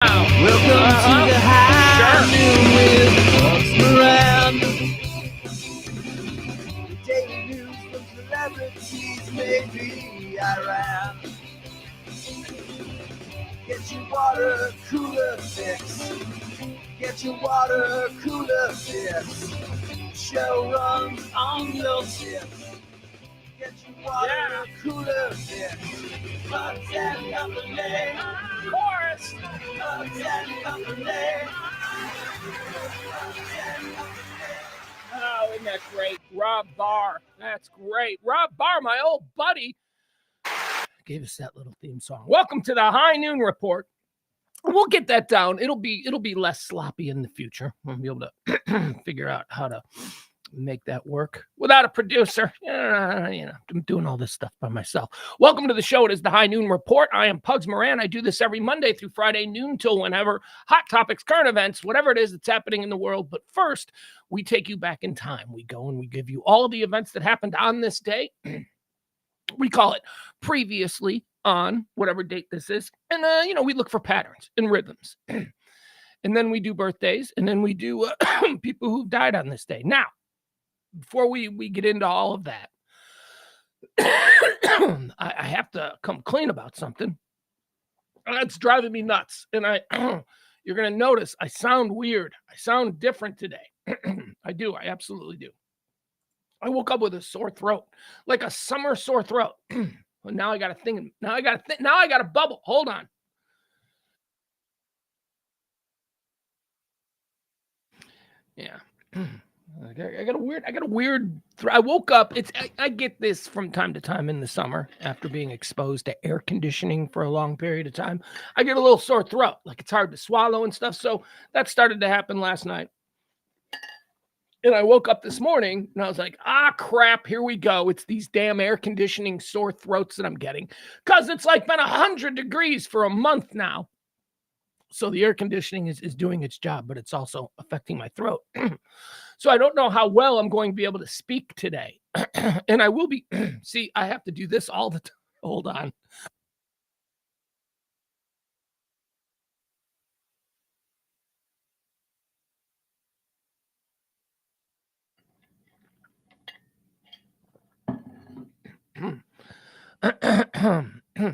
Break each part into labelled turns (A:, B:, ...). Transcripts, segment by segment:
A: Welcome to the high noon with Pugs, Moran. The daily news from celebrities may be around. Get your water cooler fix. Get your water cooler fix. Show runs on your tips. Get your water cooler fix. Pugs and Company. Chorus. Pugs and Company.
B: Oh, isn't that great? Rob Barr. That's great. Rob Barr, my old buddy, gave us that little theme song. Welcome to the High Noon Report. We'll get that down. It'll be less sloppy in the future. We'll be able to figure out how to make that work without a producer. I'm doing all this stuff by myself. Welcome to the show. It is the High Noon Report. I am Pugs Moran. I do this every Monday through Friday, noon till whenever. Hot topics, current events, whatever it is that's happening in the world. But first, we take you back in time. We go and we give you all of the events that happened on this day. We call it previously on whatever date this is. And, we look for patterns and rhythms. And then we do birthdays. And then we do people who've died on this day. Now, before we get into all of that, I have to come clean about something. That's driving me nuts. And you're going to notice I sound weird. I sound different today. I do. I absolutely do. I woke up with a sore throat, like a summer sore throat. Well, now I got to think. Now I got to bubble. Hold on. Yeah. I got a weird. I woke up. I get this from time to time in the summer after being exposed to air conditioning for a long period of time. I get a little sore throat, like it's hard to swallow and stuff. So that started to happen last night. And I woke up this morning and I was like, crap, here we go. It's these damn air conditioning sore throats that I'm getting because it's like been 100 degrees for a month now. So the air conditioning is doing its job, but it's also affecting my throat. So I don't know how well I'm going to be able to speak today. And I will be. See, I have to do this all the time. Hold on.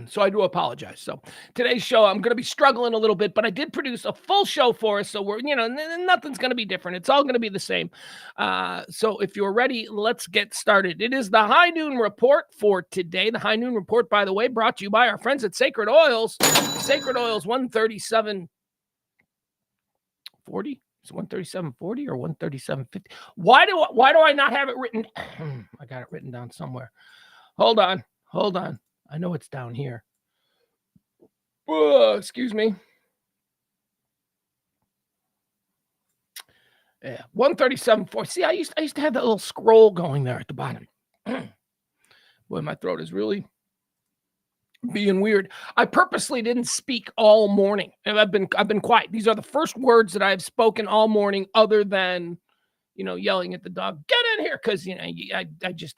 B: So I do apologize. So today's show, I'm going to be struggling a little bit, but I did produce a full show for us. So we're, nothing's going to be different. It's all going to be the same. So if you're ready, let's get started. It is the High Noon Report for today. The High Noon Report, by the way, brought to you by our friends at Sacred Oils. Sacred Oils 137.40. It's 137.40 or 137.50. Why do I not have it written? I got it written down somewhere. Hold on. I know it's down here. Excuse me. Yeah, 137.40. See, I used to have that little scroll going there at the bottom. Boy, my throat is really being weird. I purposely didn't speak all morning. I've been quiet. These are the first words that I've spoken all morning, other than yelling at the dog, get in here. Cause I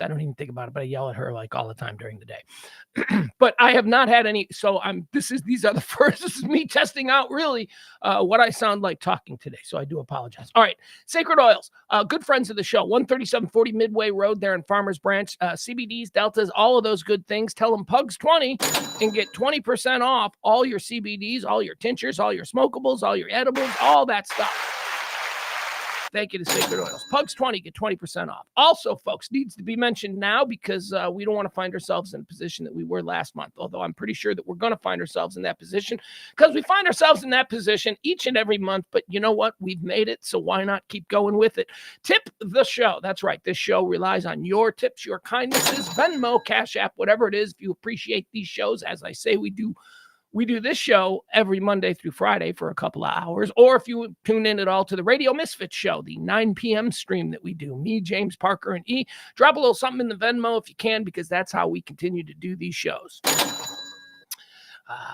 B: don't even think about it, but I yell at her like all the time during the day. But I have not had any. So these are the first, this is me testing out really what I sound like talking today. So I do apologize. All right. Sacred Oils, good friends of the show, 13740 Midway Road there in Farmers Branch, CBDs, Deltas, all of those good things. Tell them Pugs 20 and get 20% off all your CBDs, all your tinctures, all your smokables, all your edibles, all that stuff. Thank you to Sacred Oils. Pugs 20, get 20% off. Also, folks, needs to be mentioned now because we don't want to find ourselves in a position that we were last month, although I'm pretty sure that we're going to find ourselves in that position because we find ourselves in that position each and every month. But you know what? We've made it, so why not keep going with it? Tip the show. That's right. This show relies on your tips, your kindnesses, Venmo, Cash App, whatever it is. If you appreciate these shows, as I say, we do this show every Monday through Friday for a couple of hours. Or if you tune in at all to the Radio Misfits show, the 9 p.m. stream that we do, me, James, Parker, and E, drop a little something in the Venmo if you can, because that's how we continue to do these shows.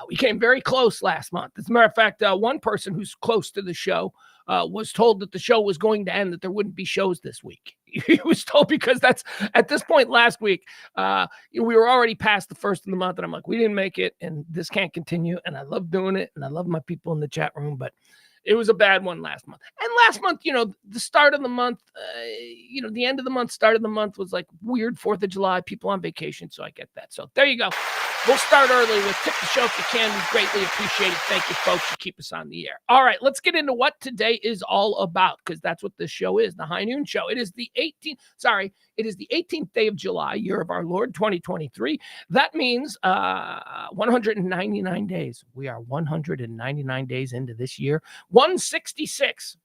B: We came very close last month. As a matter of fact, one person who's close to the show was told that the show was going to end, that there wouldn't be shows this week. He was told, because that's at this point last week, we were already past the first of the month, and I'm like, we didn't make it, and this can't continue. And I love doing it, and I love my people in the chat room, but it was a bad one last month. And last month, the start of the month, the end of the month, start of the month was like weird 4th of July, people on vacation. So I get that. So there you go. We'll start early with Tip the Show if you can. We greatly appreciate it. Thank you, folks. You keep us on the air. All right, let's get into what today is all about, because that's what this show is, the High Noon Show. It is the 18th day of July, year of our Lord, 2023. That means 199 days. We are 199 days into this year. 166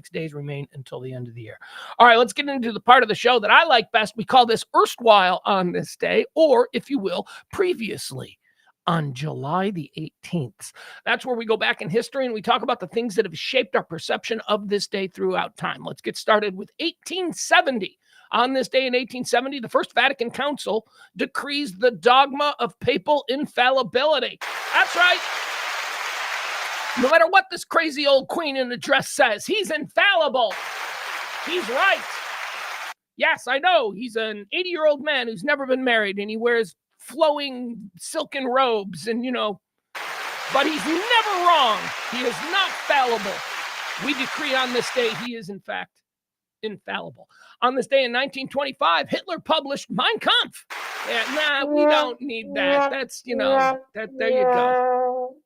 B: days remain until the end of the year. All right, let's get into the part of the show that I like best. We call this Erstwhile on this day, or, if you will, previously on July the 18th. That's where we go back in history and we talk about the things that have shaped our perception of this day throughout time. Let's get started with 1870. On this day in 1870, the First Vatican Council decrees the dogma of papal infallibility. That's right. No matter what this crazy old queen in the dress says, he's infallible. He's right. Yes, I know. He's an 80-year-old man who's never been married, and he wears flowing silken robes, and, but he's never wrong. He is not fallible. We decree on this day he is, in fact, infallible. On this day in 1925, Hitler published Mein Kampf. Yeah, we don't need that. That's, there you go.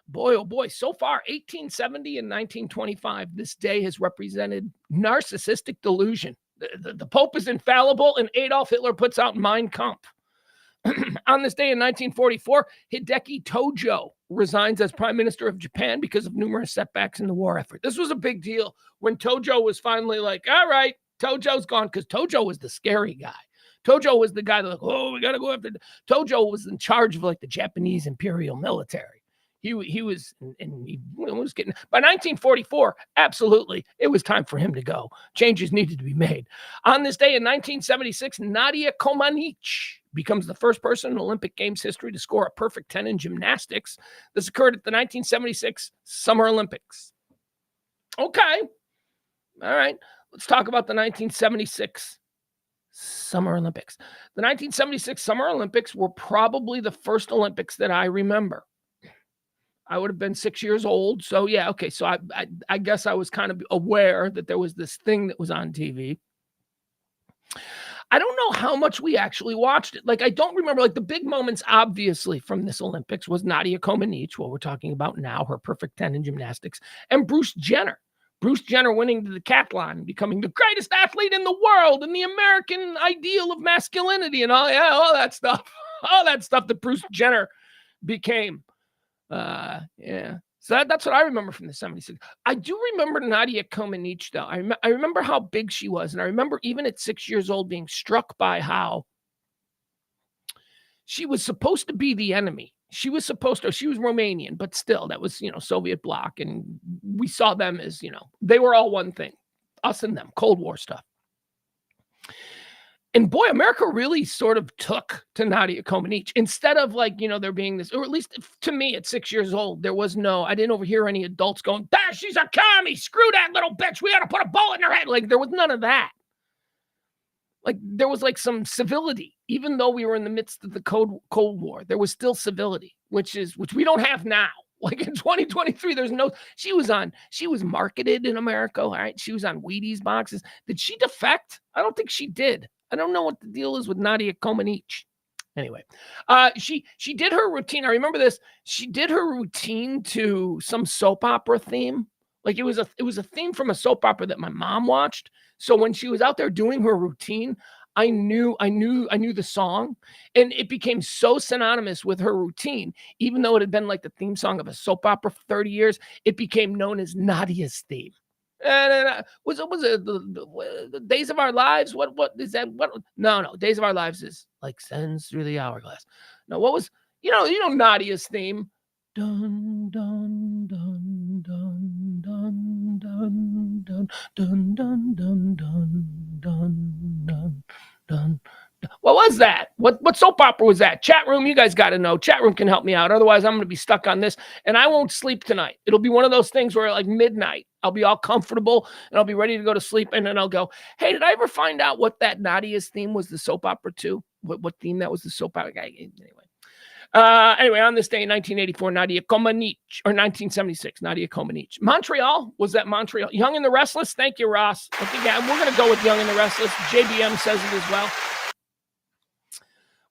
B: Boy, oh boy, so far, 1870 and 1925, this day has represented narcissistic delusion. The Pope is infallible, and Adolf Hitler puts out Mein Kampf. On this day in 1944, Hideki Tojo resigns as Prime Minister of Japan because of numerous setbacks in the war effort. This was a big deal when Tojo was finally like, all right, Tojo's gone, because Tojo was the scary guy. Tojo was the guy that, we got to go after. Tojo was in charge of the Japanese Imperial military. He was, and he was getting, by 1944, absolutely, it was time for him to go. Changes needed to be made. On this day in 1976, Nadia Comaneci becomes the first person in Olympic Games history to score a perfect 10 in gymnastics. This occurred at the 1976 Summer Olympics. Okay. All right. Let's talk about the 1976 Summer Olympics. The 1976 Summer Olympics were probably the first Olympics that I remember. I would have been 6 years old. So, yeah, okay. So I guess I was kind of aware that there was this thing that was on TV. I don't know how much we actually watched it. I don't remember, the big moments, obviously, from this Olympics was Nadia Comaneci, what we're talking about now, her perfect 10 in gymnastics, and Bruce Jenner. Bruce Jenner winning the decathlon, becoming the greatest athlete in the world and the American ideal of masculinity and all that stuff. All that stuff that Bruce Jenner became. Yeah. So that's what I remember from the 76. I do remember Nadia Comaneci, though. I remember how big she was. And I remember even at 6 years old being struck by how she was supposed to be the enemy. She was Romanian, but still, that was, Soviet bloc. And we saw them as, they were all one thing, us and them, Cold War stuff. And boy, America really sort of took to Nadia Comaneci instead of there being this, or at least to me at 6 years old, I didn't overhear any adults going, she's a commie, screw that little bitch, we got to put a bullet in her head. There was none of that. There was some civility, even though we were in the midst of the Cold War, there was still civility, which we don't have now. In 2023, she was marketed in America, all right? She was on Wheaties boxes. Did she defect? I don't think she did. I don't know what the deal is with Nadia Comaneci. Anyway, she did her routine. I remember this. She did her routine to some soap opera theme. It was a theme from a soap opera that my mom watched. So when she was out there doing her routine, I knew the song, and it became so synonymous with her routine. Even though it had been the theme song of a soap opera for 30 years, it became known as Nadia's theme. And was it the Days of Our Lives? What is that? What? No. Days of Our Lives is Sands Through the Hourglass. No, what was Nadia's theme? Dun dun dun dun dun dun dun dun dun dun dun dun dun dun. What was that? What soap opera was that? Chat room, you guys got to know. Chat room can help me out. Otherwise, I'm going to be stuck on this, and I won't sleep tonight. It'll be one of those things where like midnight, I'll be all comfortable, and I'll be ready to go to sleep, and then I'll go, hey, did I ever find out what that Nadia's theme was the soap opera too? What theme that was the soap opera? Anyway, on this day in 1984, Nadia Comaneci, or 1976, Nadia Comaneci. Montreal, was that Montreal? Young and the Restless? Thank you, Ross. Again, we're going to go with Young and the Restless. JBM says it as well.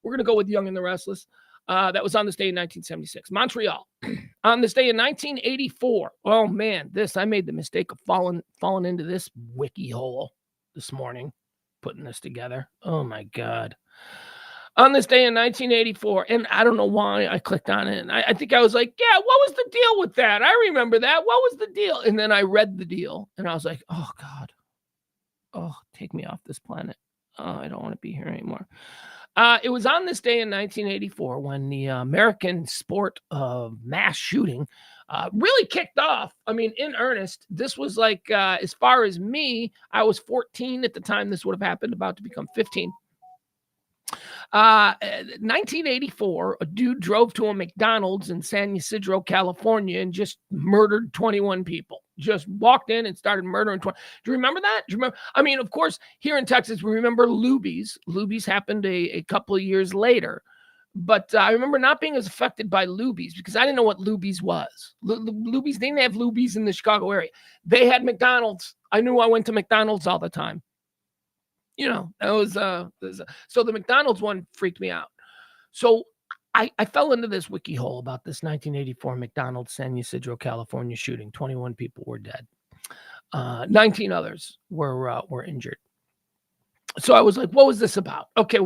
B: We're going to go with Young and the Restless. That was on this day in 1976. Montreal. On this day in 1984. Oh, man, I made the mistake of falling into this wiki hole this morning, putting this together. Oh, my God. On this day in 1984, and I don't know why I clicked on it, and I think I was like, yeah, what was the deal with that? I remember that. What was the deal? And then I read the deal, and I was like, oh, God. Oh, take me off this planet. Oh, I don't want to be here anymore. It was on this day in 1984 when the American sport of mass shooting really kicked off. I mean, in earnest, this was like, as far as me, I was 14 at the time this would have happened, about to become 15. 1984, a dude drove to a McDonald's in San Ysidro, California, and just murdered 21 people. Just walked in and started murdering 20. Do you remember that? Do you remember? I mean, of course, here in Texas, we remember Luby's. Luby's happened a couple of years later. But I remember not being as affected by Luby's because I didn't know what Luby's was. Luby's, they didn't have Luby's in the Chicago area. They had McDonald's. I knew I went to McDonald's all the time. You know, that was so the McDonald's one freaked me out. So I fell into this wiki hole about this 1984 McDonald's San Ysidro, California shooting. 21 people were dead. 19 others were injured. So I was like, what was this about? Okay,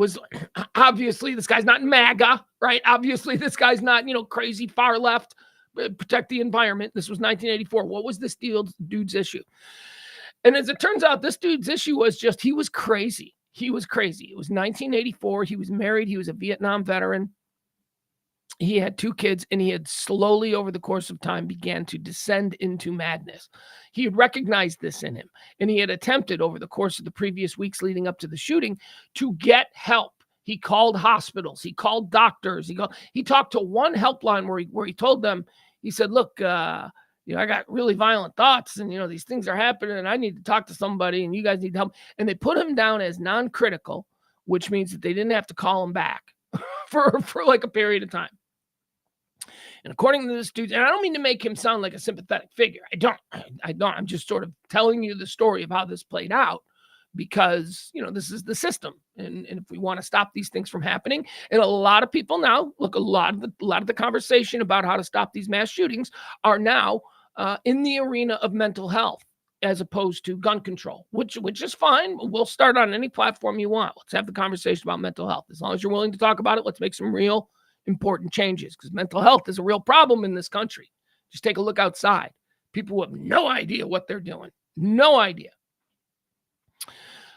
B: obviously this guy's not MAGA, right? Obviously this guy's not, crazy far left, protect the environment. This was 1984. What was this dude's issue? And as it turns out, this dude's issue was just, he was crazy. He was crazy. It was 1984. He was married. He was a Vietnam veteran. He had 2 kids, and he had slowly over the course of time began to descend into madness. He had recognized this in him, and he had attempted over the course of the previous weeks leading up to the shooting to get help. He called hospitals. He called doctors. He talked to one helpline where he told them, he said, look, I got really violent thoughts and, these things are happening and I need to talk to somebody and you guys need help. And they put him down as non-critical, which means that they didn't have to call him back for like a period of time. And according to this dude, and I don't mean to make him sound like a sympathetic figure. I don't. I'm just sort of telling you the story of how this played out because, this is the system. And if we want to stop these things from happening, and a lot of people now, look, a lot of the conversation about how to stop these mass shootings are now in the arena of mental health as opposed to gun control, which is fine. We'll start on any platform you want. Let's have the conversation about mental health. As long as you're willing to talk about it, let's make some real important changes because mental health is a real problem in this country. Just take a look outside. People have no idea what they're doing. No idea.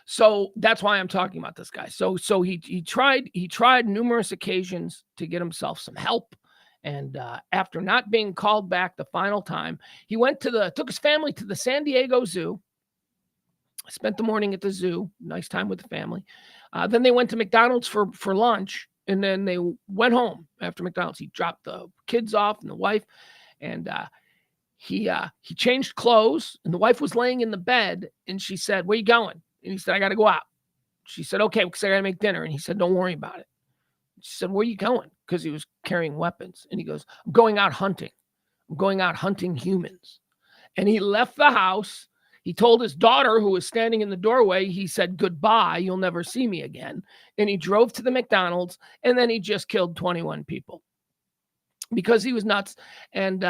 B: So that's why I'm talking about this guy. So he tried numerous occasions to get himself some help. And after not being called back the final time, he took his family to the San Diego Zoo. Spent the morning at the zoo, nice time with the family. Then they went to McDonald's for lunch, and then they went home after McDonald's. He dropped the kids off and the wife, and he changed clothes, and the wife was laying in the bed, and she said, "Where you going?" And he said, "I got to go out." She said, "Okay, because I got to make dinner." And he said, "Don't worry about it." She said, "Where are you going?" Because he was carrying weapons. And he goes, "I'm going out hunting. I'm going out hunting humans." And he left the house. He told his daughter, who was standing in the doorway, he said, "Goodbye, you'll never see me again." And he drove to the McDonald's, and then he just killed 21 people because he was nuts. And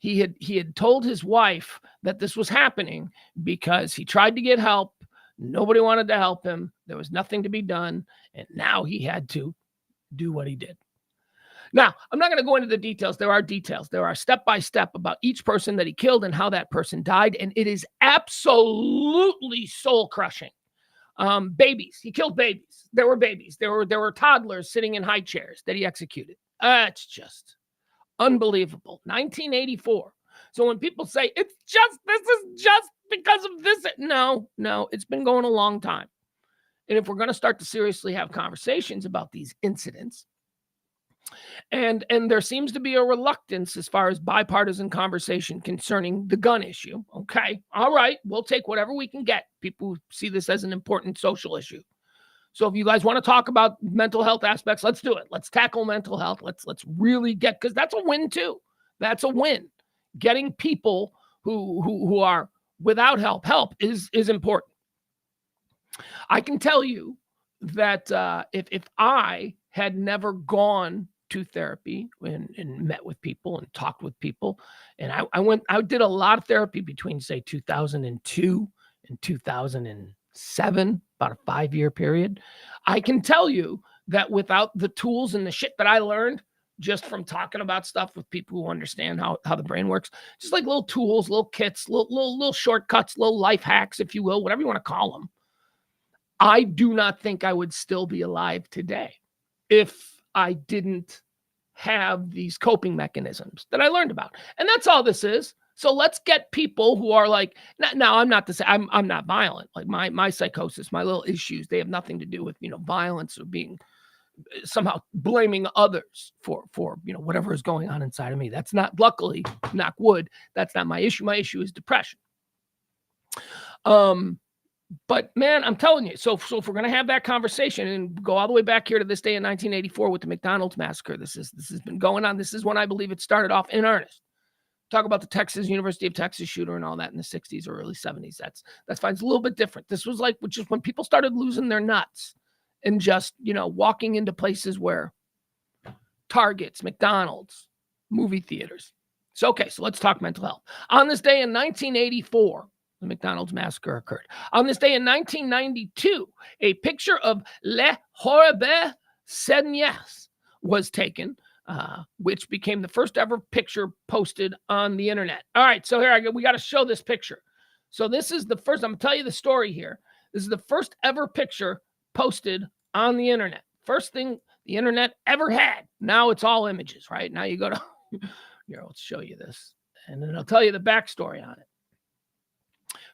B: he had told his wife that this was happening because he tried to get help. Nobody wanted to help him. There was nothing to be done. And now he had to do what he did. Now, I'm not going to go into the details. There are details. There are step-by-step about each person that he killed and how that person died. And it is absolutely soul-crushing. Babies. He killed babies. There were babies. There were toddlers sitting in high chairs that he executed. It's just unbelievable. 1984. So when people say, this is just because of this. No, it's been going a long time. And if we're going to start to seriously have conversations about these incidents, and there seems to be a reluctance as far as bipartisan conversation concerning the gun issue. Okay, all right, we'll take whatever we can get. People see this as an important social issue. So if you guys want to talk about mental health aspects, let's do it. Let's tackle mental health. Let's really get, because that's a win too. That's a win. Getting people who are without help is important. I can tell you that if I had never gone to therapy and met with people and talked with people, and I did a lot of therapy between, say, 2002 and 2007, about a 5-year period. I can tell you that without the tools and the shit that I learned just from talking about stuff with people who understand how the brain works, just like little tools, little kits, little shortcuts, little life hacks, if you will, whatever you want to call them, I do not think I would still be alive today if I didn't have these coping mechanisms that I learned about. And that's all this is. So let's get people who are like, now I'm not I'm not violent. Like my psychosis, my little issues, they have nothing to do with, violence or being somehow blaming others for, whatever is going on inside of me. That's not, luckily, knock wood, that's not my issue. My issue is depression. But man, I'm telling you, so if we're going to have that conversation and go all the way back here to this day in 1984 with the McDonald's massacre, this has been going on. This is when I believe it started off in earnest. Talk about the University of Texas shooter and all that in the 60s or early 70s. That's fine. It's a little bit different. This was like, which is when people started losing their nuts and just, walking into places where Targets, McDonald's, movie theaters. So, okay, so let's talk mental health. On this day in 1984, the McDonald's massacre occurred. On this day in 1992, a picture of Les Horribles Seigneurs was taken, which became the first ever picture posted on the internet. All right, so here we got to show this picture. So this is the first, I'm going to tell you the story here. This is the first ever picture posted on the internet. First thing the internet ever had. Now it's all images, right? Now you go to, here, let's show you this. And then I'll tell you the backstory on it.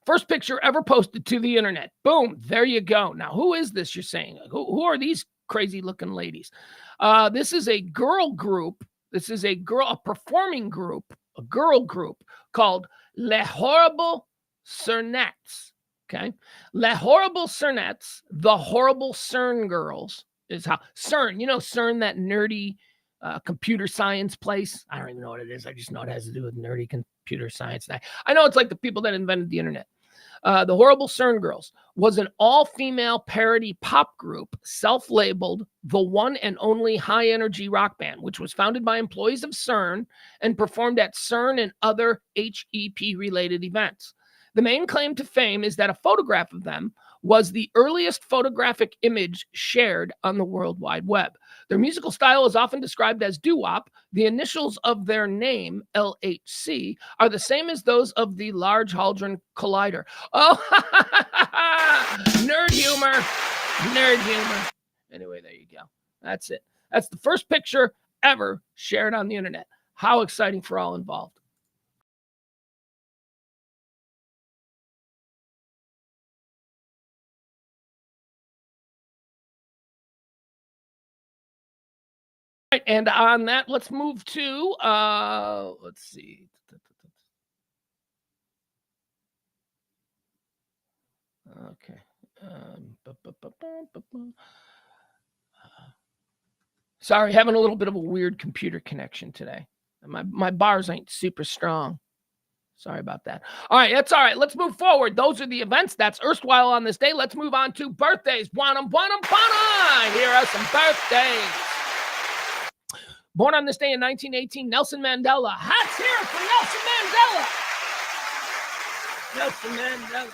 B: First picture ever posted to the internet. Boom, there you go. Now, who is this, you're saying? Who are these crazy-looking ladies? This is a girl group. This is a performing group, a girl group called Les Horribles Cernettes. Okay? Les Horribles Cernettes, the Horrible CERN girls, is how CERN, CERN, that nerdy computer science place. I don't even know what it is. I just know it has to do with nerdy computer science. I know it's like the people that invented the internet. The Horrible CERN Girls was an all-female parody pop group, self-labeled the one and only high-energy rock band, which was founded by employees of CERN and performed at CERN and other HEP-related events. The main claim to fame is that a photograph of them was the earliest photographic image shared on the World Wide Web. Their musical style is often described as doo-wop. The initials of their name, LHC, are the same as those of the Large Hadron Collider. Oh, nerd humor. Nerd humor. Anyway, there you go. That's it. That's the first picture ever shared on the internet. How exciting for all involved. And on that, let's move to, let's see. Okay. Sorry, having a little bit of a weird computer connection today. My bars ain't super strong. Sorry about that. All right, that's all right. Let's move forward. Those are the events. That's erstwhile on this day. Let's move on to birthdays. Buonam, buonam, buonam. Here are some birthdays. Born on this day in 1918, Nelson Mandela. Hats here for Nelson Mandela. Nelson Mandela.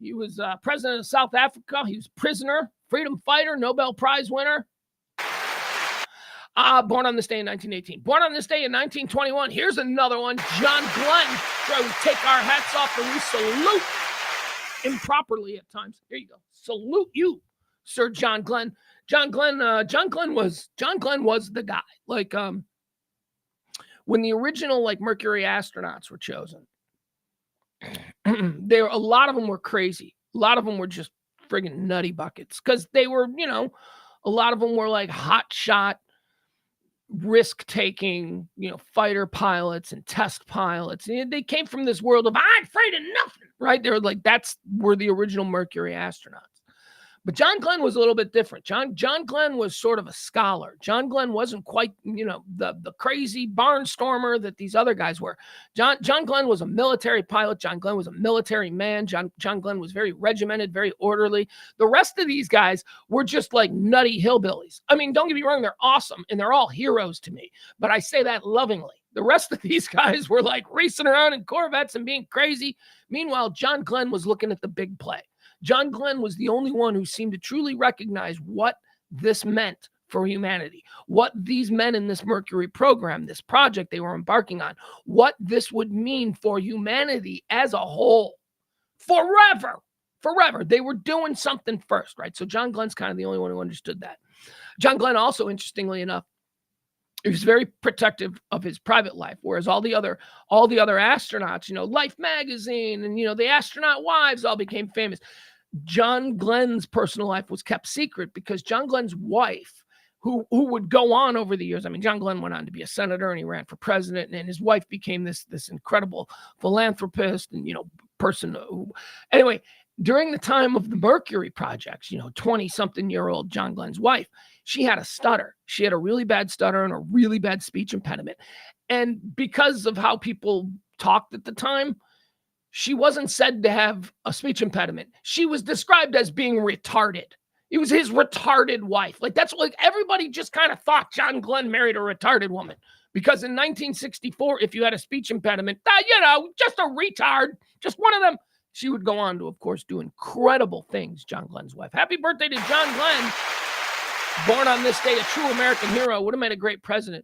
B: He was president of South Africa. He was prisoner, freedom fighter, Nobel Prize winner. Born on this day in 1918. Born on this day in 1921. Here's another one. John Glenn. Sure, we take our hats off and we salute improperly at times. Here you go. Salute you, Sir John Glenn. John Glenn was the guy. Like when the original Mercury astronauts were chosen, a lot of them were crazy. A lot of them were just friggin' nutty buckets because they were, a lot of them were like hot shot, risk-taking, fighter pilots and test pilots. And they came from this world of, I'm afraid of nothing, right? They were like, were the original Mercury astronauts. But John Glenn was a little bit different. John Glenn was sort of a scholar. John Glenn wasn't quite, the crazy barnstormer that these other guys were. John Glenn was a military pilot. John Glenn was a military man. John Glenn was very regimented, very orderly. The rest of these guys were just like nutty hillbillies. I mean, don't get me wrong, they're awesome, and they're all heroes to me. But I say that lovingly. The rest of these guys were like racing around in Corvettes and being crazy. Meanwhile, John Glenn was looking at the big play. John Glenn was the only one who seemed to truly recognize what this meant for humanity, what these men in this Mercury program, this project they were embarking on, what this would mean for humanity as a whole forever. They were doing something first, right? So John Glenn's kind of the only one who understood that. John Glenn also, interestingly enough, he was very protective of his private life, whereas all the other astronauts, Life magazine and, the astronaut wives all became famous. John Glenn's personal life was kept secret because John Glenn's wife, who would go on over the years. I mean, John Glenn went on to be a senator and he ran for president, and his wife became this incredible philanthropist and, person who, anyway, during the time of the Mercury projects, 20-something-year-old John Glenn's wife, she had a stutter. She had a really bad stutter and a really bad speech impediment. And because of how people talked at the time, she wasn't said to have a speech impediment. She was described as being retarded. It was his retarded wife. Like, that's like everybody just kind of thought John Glenn married a retarded woman. Because in 1964, if you had a speech impediment, just a retard, just one of them. She would go on to, of course, do incredible things, John Glenn's wife. Happy birthday to John Glenn. Born on this day, a true American hero. Would have made a great president.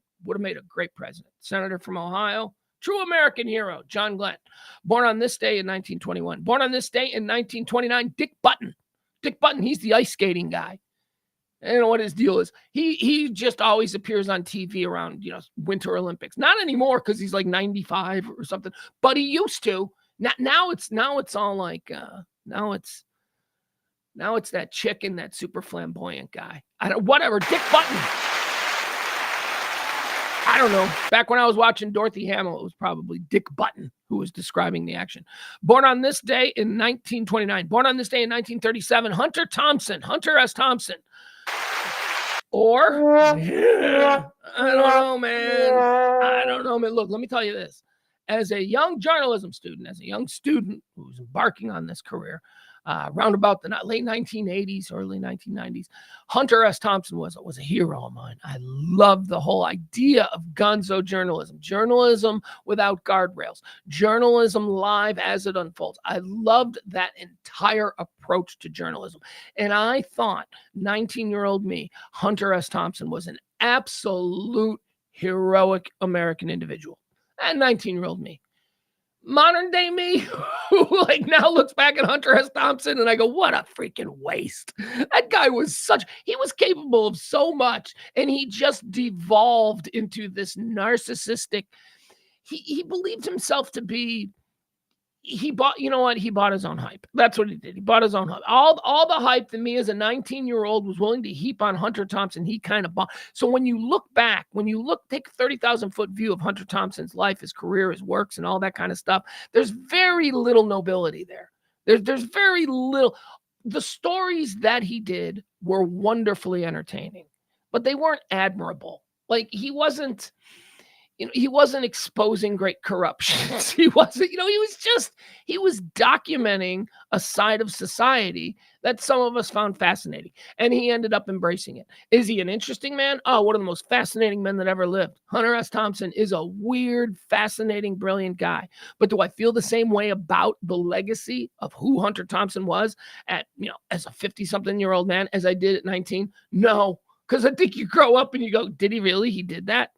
B: Senator from Ohio. True American hero, John Glenn. Born on this day in 1921. Born on this day in 1929, Dick Button. Dick Button, he's the ice skating guy. I don't know what his deal is. He just always appears on TV around, Winter Olympics. Not anymore because he's like 95 or something, but he used to. Now it's all like now it's that chicken, that super flamboyant guy. Whatever, Dick Button. I don't know. Back when I was watching Dorothy Hamill, it was probably Dick Button who was describing the action. Born on this day in 1929. Born on this day in 1937, Hunter S. Thompson. Or, I don't know, man. Look, let me tell you this. As a young journalism student, who's embarking on this career, around about the late 1980s, early 1990s, Hunter S. Thompson was a hero of mine. I love the whole idea of gonzo journalism without guardrails, journalism live as it unfolds. I loved that entire approach to journalism. And I thought 19-year-old me, Hunter S. Thompson, was an absolute heroic American individual. And 19-year-old me. Modern day me, who now looks back at Hunter S. Thompson and I go, what a freaking waste. That guy he was capable of so much, and he just devolved into this narcissistic, he believed himself to be, he bought his own hype. That's what he did. He bought his own hype. All the hype that me as a 19-year-old was willing to heap on Hunter Thompson, he kind of bought. So when you look back, take a 30,000-foot view of Hunter Thompson's life, his career, his works, and all that kind of stuff, there's very little nobility there. There's very little. The stories that he did were wonderfully entertaining, but they weren't admirable. Like, he wasn't exposing great corruption. He wasn't, he was documenting a side of society that some of us found fascinating, and he ended up embracing it. Is he an interesting man? Oh, one of the most fascinating men that ever lived. Hunter S. Thompson is a weird, fascinating, brilliant guy. But do I feel the same way about the legacy of who Hunter Thompson was as a 50-something-year-old man as I did at 19? No, because I think you grow up and you go, did he really? He did that?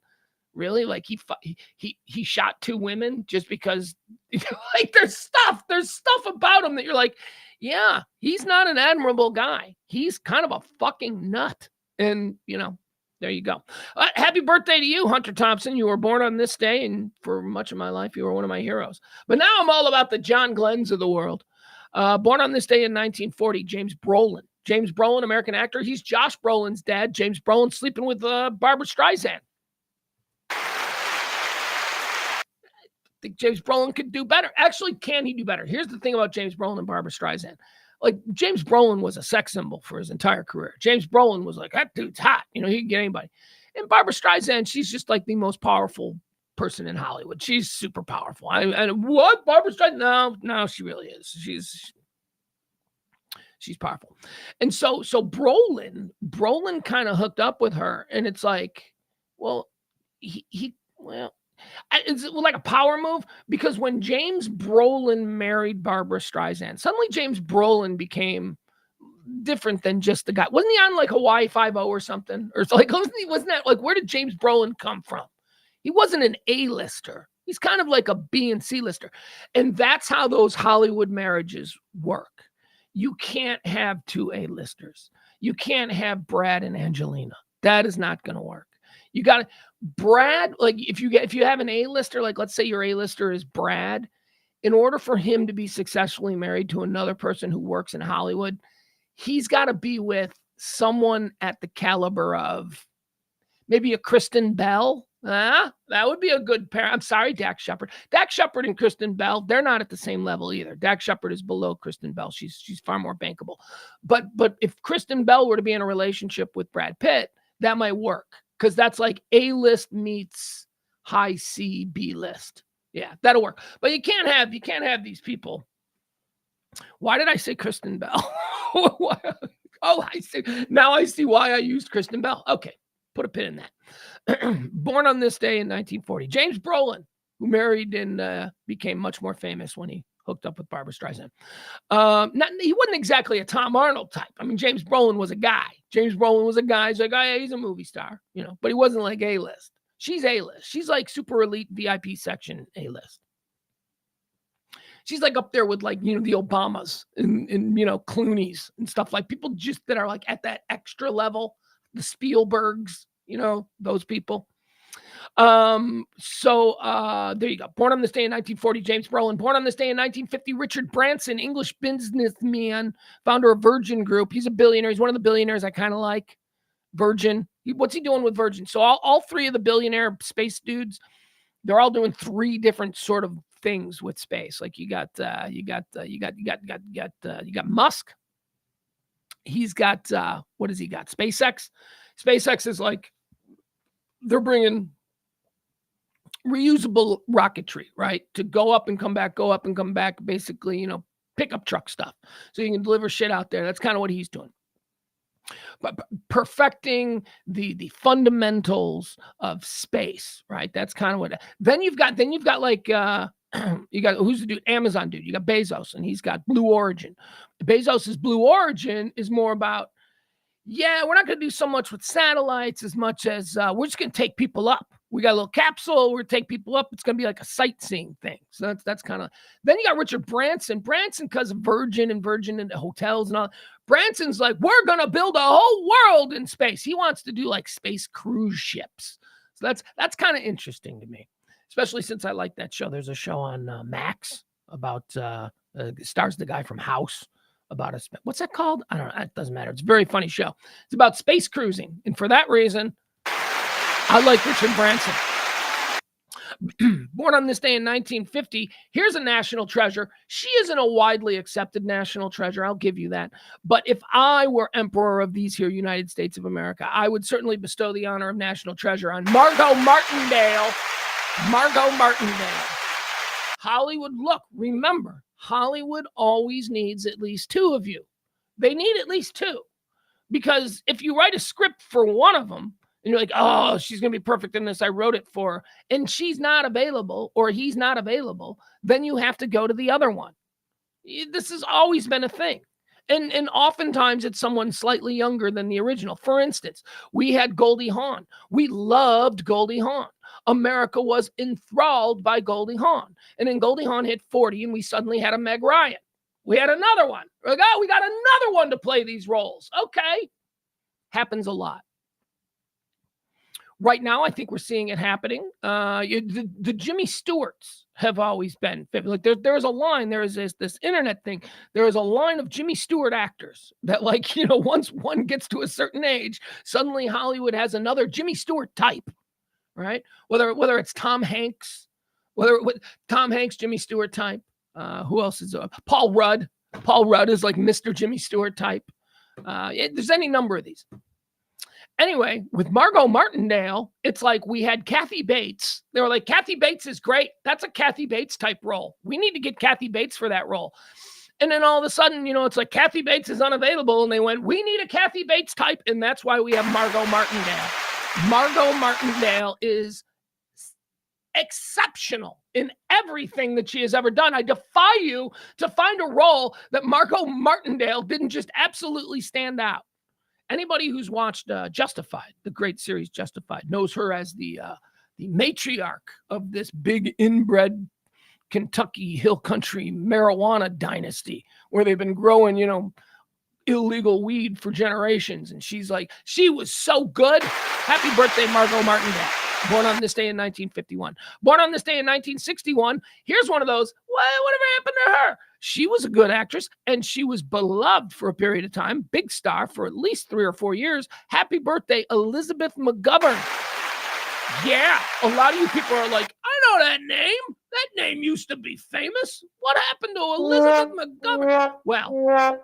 B: Really? Like he shot 2 women just because there's stuff about him that you're like, yeah, he's not an admirable guy. He's kind of a fucking nut. And there you go. Happy birthday to you, Hunter Thompson. You were born on this day, and for much of my life, you were one of my heroes. But now I'm all about the John Glenns of the world. Born on this day in 1940, James Brolin. James Brolin, American actor. He's Josh Brolin's dad. James Brolin sleeping with Barbara Streisand. I think James Brolin could do better. Actually, can he do better? Here's the thing about James Brolin and Barbara Streisand. Like, James Brolin was a sex symbol for his entire career. James Brolin was like, that dude's hot. You know, he can get anybody. And Barbara Streisand, she's just like the most powerful person in Hollywood. She's super powerful. And what? Barbara Streisand? No, she really is. She's powerful. And so Brolin kind of hooked up with her. And it's like, well, it's like a power move, because when James Brolin married Barbara Streisand, suddenly James Brolin became different than just the guy. Wasn't he on like Hawaii 5-0 or something? Or like, wasn't that like, where did James Brolin come from? He wasn't an A-lister. He's kind of like a B and C lister. And that's how those Hollywood marriages work. You can't have two A-listers. You can't have Brad and Angelina. That is not going to work. You got to Brad, like if you have an A-lister, like let's say your A-lister is Brad, in order for him to be successfully married to another person who works in Hollywood, he's got to be with someone at the caliber of maybe a Kristen Bell. That would be a good pair. I'm sorry, Dax Shepard. Dax Shepard and Kristen Bell, they're not at the same level either. Dax Shepard is below Kristen Bell. She's far more bankable. But if Kristen Bell were to be in a relationship with Brad Pitt, that might work. Because that's like A-list meets high C, B-list. Yeah, that'll work. But you can't have these people. Why did I say Kristen Bell? Now I see why I used Kristen Bell. Okay, put a pin in that. Born on this day in 1940. James Brolin, who married and became much more famous when he hooked up with Barbara Streisand. He wasn't exactly a Tom Arnold type. I mean, James Brolin was a guy. He's like, oh, yeah, he's a movie star, you know, but he wasn't like A-list. She's A-list. She's like super elite VIP section A-list. She's like up there with like, you know, the Obamas and you know, Clooney's and stuff, like people just that are like at that extra level, the Spielbergs, you know, those people. There you go. Born on this day in 1940, James Brolin. Born on this day in 1950, Richard Branson, English businessman, founder of Virgin Group. He's a billionaire. He's one of the billionaires I kind of like. Virgin. What's he doing with Virgin? So all three of the billionaire space dudes, they're all doing three different sort of things with space. Like you got Musk. He's got what has he got? SpaceX. SpaceX is like they're bringing reusable rocketry, right? To go up and come back, basically, you know, pickup truck stuff. So you can deliver shit out there. That's kind of what he's doing. But perfecting the fundamentals of space, right? That's kind of what. Then you've got like you got, who's the dude? Amazon dude. You got Bezos, and he's got Blue Origin. Bezos's Blue Origin is more about, yeah, we're not going to do so much with satellites as much as we're just going to take people up. We got a little capsule. We're going to take people up. It's going to be like a sightseeing thing. So that's kind of. Then you got Richard Branson. Branson, because of Virgin and hotels and all. Branson's like, we're going to build a whole world in space. He wants to do like space cruise ships. So that's kind of interesting to me, especially since I like that show. There's a show on Max about stars the guy from House. About what's that called? I don't know. It doesn't matter. It's a very funny show. It's about space cruising. And for that reason, I like Richard Branson. Born on this day in 1950, here's a national treasure. She isn't a widely accepted national treasure. I'll give you that. But if I were emperor of these here United States of America, I would certainly bestow the honor of national treasure on Margot Martindale. Hollywood, look, remember, Hollywood always needs at least two of you. They need at least two. Because if you write a script for one of them, and you're like, oh, she's going to be perfect in this, I wrote it for her, and she's not available, or he's not available, then you have to go to the other one. This has always been a thing. And oftentimes it's someone slightly younger than the original. For instance, we had Goldie Hawn. We loved Goldie Hawn. America was enthralled by Goldie Hawn. And then Goldie Hawn hit 40, and we suddenly had a Meg Ryan. We had another one. We got another one to play these roles. Okay. Happens a lot. Right now, I think we're seeing it happening. The Jimmy Stewarts have always been like there's a line. There is this internet thing. There is a line of Jimmy Stewart actors that, like, once one gets to a certain age, suddenly Hollywood has another Jimmy Stewart type, right? Whether it's Tom Hanks, Tom Hanks, Jimmy Stewart type. Who else is Paul Rudd? Paul Rudd is like Mr. Jimmy Stewart type. There's any number of these. Anyway, with Margot Martindale, it's like we had Kathy Bates. They were like, Kathy Bates is great. That's a Kathy Bates type role. We need to get Kathy Bates for that role. And then all of a sudden, it's like Kathy Bates is unavailable. And they went, we need a Kathy Bates type. And that's why we have Margot Martindale. Margot Martindale is exceptional in everything that she has ever done. I defy you to find a role that Margot Martindale didn't just absolutely stand out. Anybody who's watched Justified, the great series Justified, knows her as the matriarch of this big inbred Kentucky hill country marijuana dynasty where they've been growing, illegal weed for generations. And she was so good. Happy birthday, Margot Martindale. Born on this day in 1951. Born on this day in 1961. Here's one of those, whatever happened to her? She was a good actress, and she was beloved for a period of time, big star for at least 3 or 4 years. Happy birthday, Elizabeth McGovern. Yeah, a lot of you people are like, I know that name. That name used to be famous. What happened to Elizabeth McGovern? Well,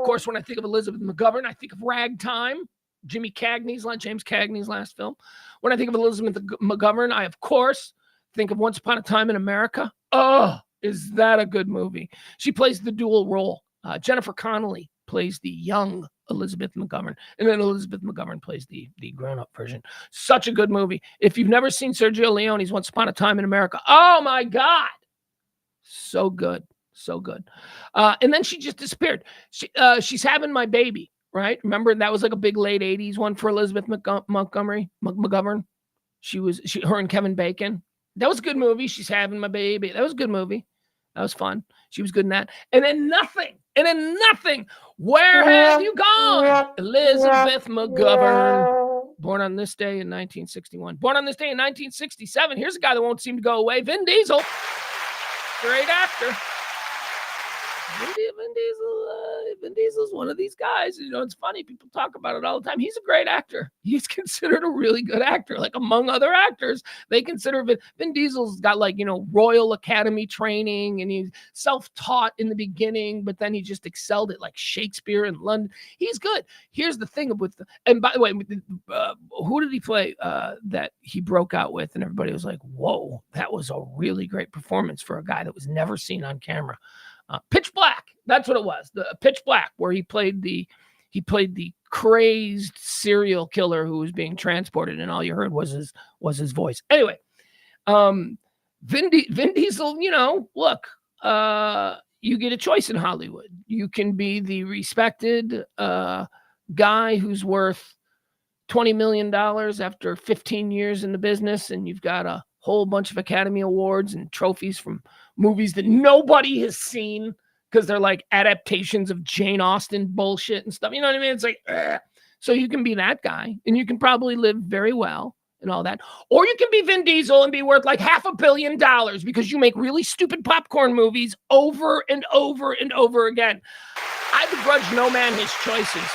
B: of course, when I think of Elizabeth McGovern, I think of Ragtime, James Cagney's last film. When I think of Elizabeth McGovern, I, of course, think of Once Upon a Time in America. Oh, is that a good movie? She plays the dual role. Jennifer Connelly plays the young Elizabeth McGovern, and then Elizabeth McGovern plays the grown-up version. Such a good movie. If you've never seen Sergio Leone's Once Upon a Time in America, oh my God, so good, so good. And then she just disappeared. She's Having My Baby, right? Remember, that was like a big late 80s one for Elizabeth McGovern. Her and Kevin Bacon. That was a good movie. She's Having My Baby. That was a good movie. That was fun. She was good in that. And then nothing. Where have you gone? Elizabeth McGovern. Born on this day in 1961. Born on this day in 1967. Here's a guy that won't seem to go away. Vin Diesel. Great actor. Vin Diesel's one of these guys. It's funny. People talk about it all the time. He's a great actor. He's considered a really good actor. Like, among other actors, they consider Vin Diesel's got Royal Academy training, and he's self-taught in the beginning, but then he just excelled at like Shakespeare in London. He's good. Here's the thing and by the way, who did he play that he broke out with? And everybody was like, whoa, that was a really great performance for a guy that was never seen on camera. Pitch Black. That's what it was. The Pitch Black, where he played the crazed serial killer who was being transported, and all you heard was his voice. Anyway, Vin Diesel. Look, you get a choice in Hollywood. You can be the respected guy who's worth $20 million after 15 years in the business, and you've got a whole bunch of Academy Awards and trophies from movies that nobody has seen because they're like adaptations of Jane Austen bullshit and stuff. You know what I mean? It's like, ugh. So you can be that guy, and you can probably live very well and all that. Or you can be Vin Diesel and be worth like $500 million because you make really stupid popcorn movies over and over and over again. I begrudge no man his choices.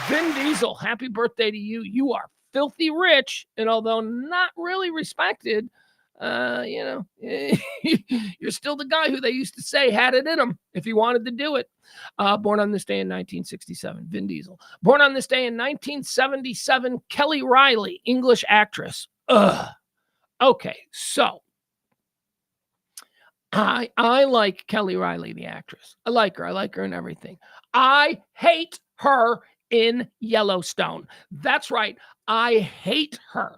B: Vin Diesel, happy birthday to you. You are filthy rich, and although not really respected, you're still the guy who they used to say had it in him if he wanted to do it. Born on this day in 1967, Vin Diesel. Born on this day in 1977, Kelly Riley, English actress. Okay, so I like Kelly Riley, the actress. I like her in everything. I hate her in Yellowstone. That's right. I hate her.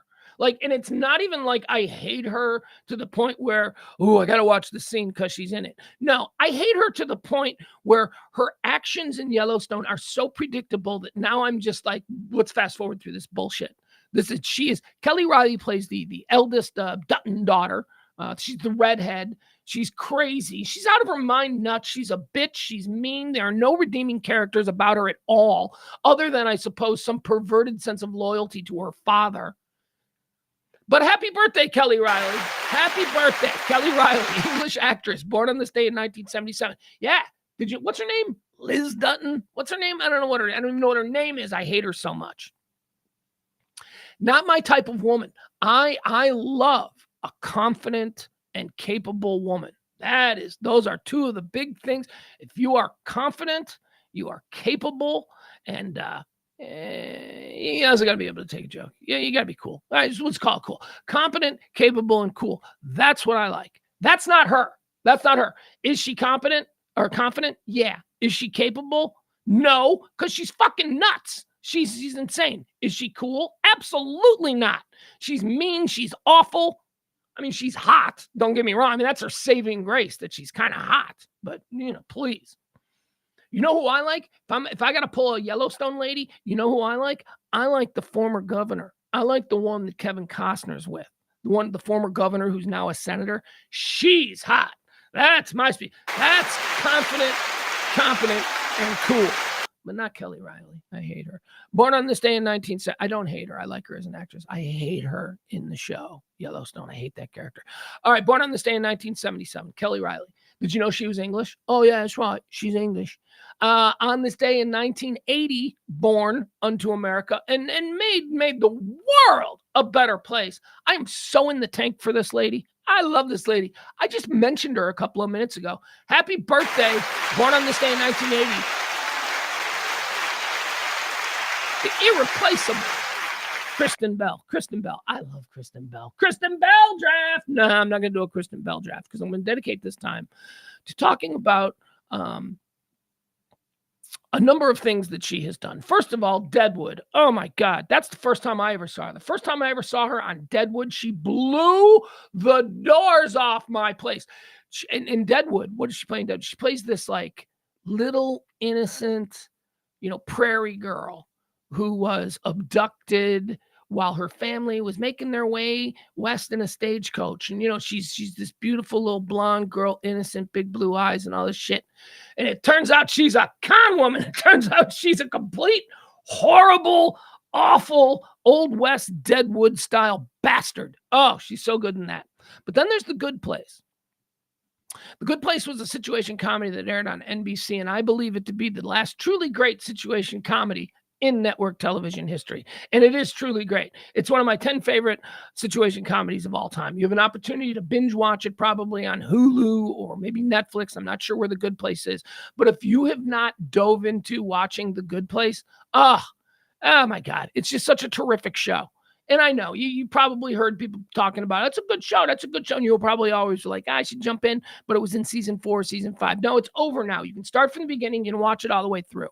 B: And it's not even like I hate her to the point where, I got to watch the scene because she's in it. No, I hate her to the point where her actions in Yellowstone are so predictable that now I'm just like, let's fast forward through this bullshit. Kelly Riley plays the eldest Dutton daughter. She's the redhead. She's crazy. She's out of her mind nuts. She's a bitch. She's mean. There are no redeeming characters about her at all, other than, I suppose, some perverted sense of loyalty to her father. But happy birthday, Kelly Riley. Happy birthday, Kelly Riley, English actress, born on this day in 1977. Yeah. What's her name? Liz Dutton. What's her name? I don't even know what her name is. I hate her so much. Not my type of woman. I love a confident and capable woman. Those are two of the big things. If you are confident, you are capable, and you also got to be able to take a joke. Yeah, you got to be cool. All right, let's call it cool. Competent, capable, and cool. That's what I like. That's not her. That's not her. Is she competent or confident? Yeah. Is she capable? No, because she's fucking nuts. She's insane. Is she cool? Absolutely not. She's mean. She's awful. I mean, she's hot. Don't get me wrong. I mean, that's her saving grace, that she's kind of hot. But, please. You know who I like? If I got to pull a Yellowstone lady, you know who I like? I like the former governor. I like the one that Kevin Costner's with. The former governor who's now a senator. She's hot. That's my speed. That's confident, and cool. But not Kelly Riley. I hate her. Born on this day in 1970. I don't hate her. I like her as an actress. I hate her in the show Yellowstone. I hate that character. All right, born on this day in 1977. Kelly Riley. Did you know she was English? Oh, yeah, that's right. She's English. On this day in 1980, born unto America and made the world a better place. I am so in the tank for this lady. I love this lady. I just mentioned her a couple of minutes ago. Happy birthday. Born on this day in 1980. The irreplaceable Kristen Bell. Kristen Bell. I love Kristen Bell. Kristen Bell draft. No, I'm not going to do a Kristen Bell draft because I'm going to dedicate this time to talking about a number of things that she has done. First of all, Deadwood. Oh, my God. That's the first time I ever saw her. The first time I ever saw her on Deadwood, she blew the doors off my place. In Deadwood, what does she play in Deadwood? She plays this, like, little innocent, prairie girl who was abducted while her family was making their way west in a stagecoach. And, she's this beautiful little blonde girl, innocent, big blue eyes and all this shit. And it turns out she's a con woman. It turns out she's a complete, horrible, awful, Old West Deadwood style bastard. Oh, she's so good in that. But then there's The Good Place. The Good Place was a situation comedy that aired on NBC, and I believe it to be the last truly great situation comedy in network television history. And it is truly great. It's one of my 10 favorite situation comedies of all time. You have an opportunity to binge watch it probably on Hulu or maybe Netflix. I'm not sure where The Good Place is. But if you have not dove into watching The Good Place, oh my God, it's just such a terrific show. And I know you probably heard people talking about it. It's a good show. That's a good show. And you'll probably always be like, I should jump in. But it was in season 4, season 5. No, it's over now. You can start from the beginning and watch it all the way through.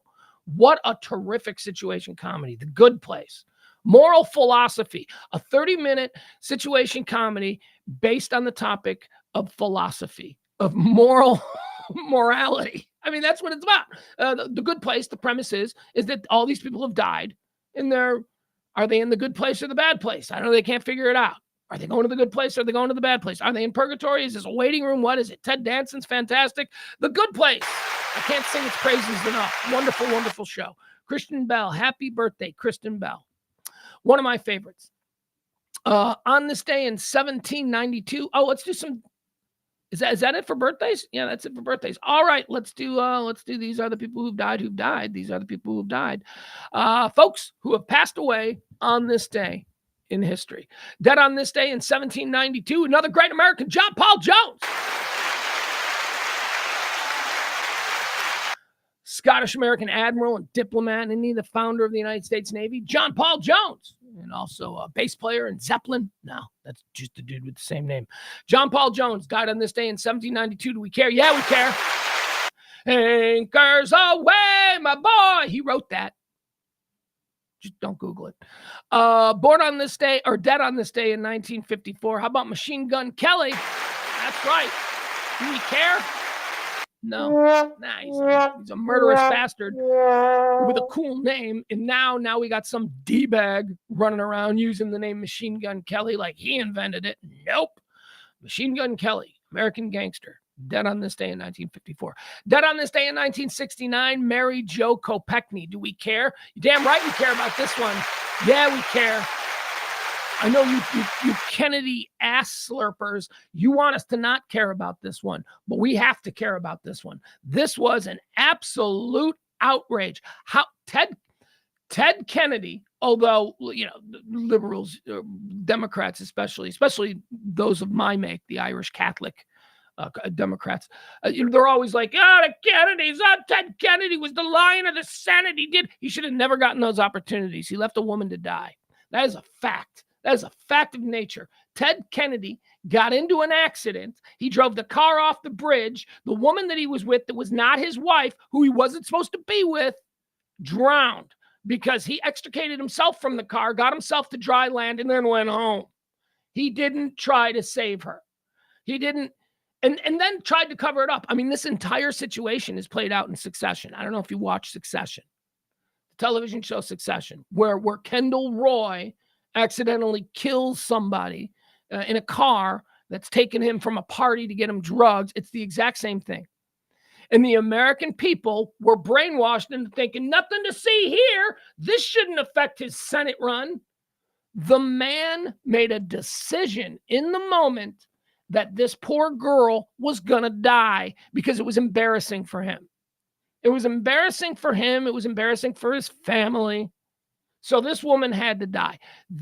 B: What a terrific situation comedy. The Good Place. Moral philosophy. A 30-minute situation comedy based on the topic of philosophy, of morality. I mean, that's what it's about. The Good Place, the premise is that all these people have died, and are they in the good place or the bad place? I don't know. They can't figure it out. Are they going to the good place or are they going to the bad place? Are they in purgatory? Is this a waiting room? What is it? Ted Danson's fantastic. The Good Place. I can't sing its praises enough. Wonderful, wonderful show. Kristen Bell. Happy birthday, Kristen Bell. One of my favorites. On this day in 1792. Oh, let's do some. Is that it for birthdays? Yeah, that's it for birthdays. All right, let's do these are the people who've died. These are the people who've died. Folks who have passed away on this day in history. Dead on this day in 1792, another great American, John Paul Jones. Scottish-American admiral and diplomat, and he the founder of the United States Navy, John Paul Jones, and also a bass player in Zeppelin. No, that's just a dude with the same name. John Paul Jones died on this day in 1792. Do we care? Yeah, we care. Anchors away, my boy. He wrote that. Just don't Google it. Born on this day, or dead on this day in 1954. How about Machine Gun Kelly? That's right. Do we care? No. Nah, he's a murderous bastard with a cool name. And now we got some D-bag running around using the name Machine Gun Kelly like he invented it. Nope. Machine Gun Kelly, American gangster. Dead on this day in 1954. Dead on this day in 1969, Mary Jo Kopechne. Do we care? You're damn right we care about this one. Yeah, we care. I know you Kennedy ass slurpers, you want us to not care about this one, but we have to care about this one. This was an absolute outrage. How Ted Kennedy, although, liberals, Democrats especially those of my make, the Irish Catholic Democrats, they're always like, the Kennedys, Ted Kennedy was the lion of the Senate. He should have never gotten those opportunities. He left a woman to die. That is a fact. That is a fact of nature. Ted Kennedy got into an accident. He drove the car off the bridge. The woman that he was with, that was not his wife, who he wasn't supposed to be with, drowned because he extricated himself from the car, got himself to dry land, and then went home. He didn't try to save her. He didn't, and then tried to cover it up. I mean, this entire situation is played out in Succession. I don't know if you watch Succession, the television show Succession, where Kendall Roy accidentally kills somebody in a car that's taken him from a party to get him drugs. It's the exact same thing. And the American people were brainwashed into thinking, nothing to see here. This shouldn't affect his Senate run. The man made a decision in the moment that this poor girl was going to die because it was embarrassing for him. It was embarrassing for him. It was embarrassing for his family. So this woman had to die.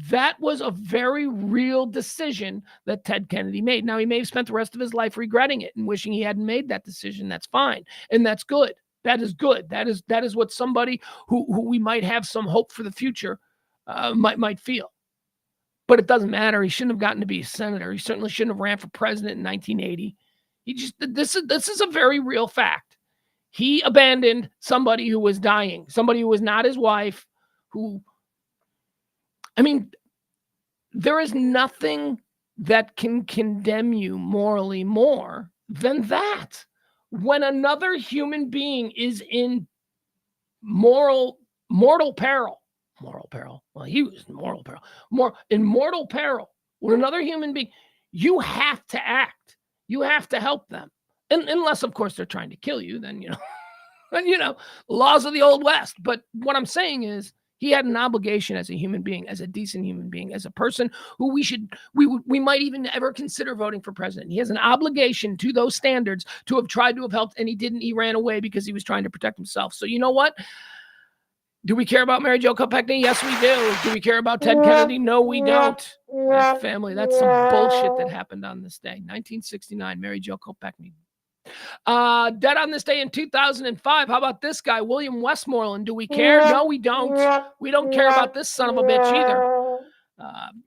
B: That was a very real decision that Ted Kennedy made. Now, he may have spent the rest of his life regretting it and wishing he hadn't made that decision. That's fine. And that's good. That is good. That is what somebody who we might have some hope for the future might feel. But it doesn't matter. He shouldn't have gotten to be a senator. He certainly shouldn't have ran for president in 1980. This is a very real fact. He abandoned somebody who was dying, somebody who was not his wife, there is nothing that can condemn you morally more than that. When another human being is in mortal peril. Well, he was in mortal peril. In mortal peril. When another human being, you have to act. You have to help them. Unless, of course, they're trying to kill you, then, laws of the Old West. But what I'm saying is, he had an obligation as a human being, as a decent human being, as a person who we might even ever consider voting for president. He has an obligation to those standards to have tried to have helped, and he didn't. He ran away because he was trying to protect himself. So you know what? Do we care about Mary Jo Kopechne? Yes, we do. Do we care about Ted Kennedy? No, we don't. That's family. That's some bullshit that happened on this day. 1969, Mary Jo Kopechne. Dead on this day in 2005. How about this guy, William Westmoreland? Do we care? No, we don't. We don't care about this son of a bitch either.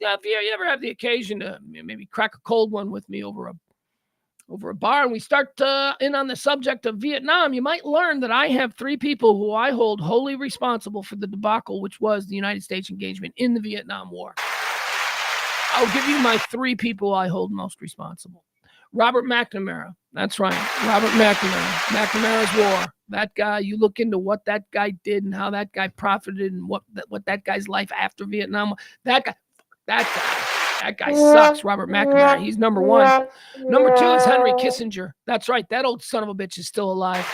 B: If you ever have the occasion to maybe crack a cold one with me over a bar, and we start in on the subject of Vietnam, you might learn that I have three people who I hold wholly responsible for the debacle, which was the United States engagement in the Vietnam War. I'll give you my three people I hold most responsible. Robert McNamara. That's right. Robert McNamara. McNamara's War. That guy, you look into what that guy did and how that guy profited and what that guy's life after Vietnam. That guy sucks, Robert McNamara. He's number one. Number two is Henry Kissinger. That's right. That old son of a bitch is still alive.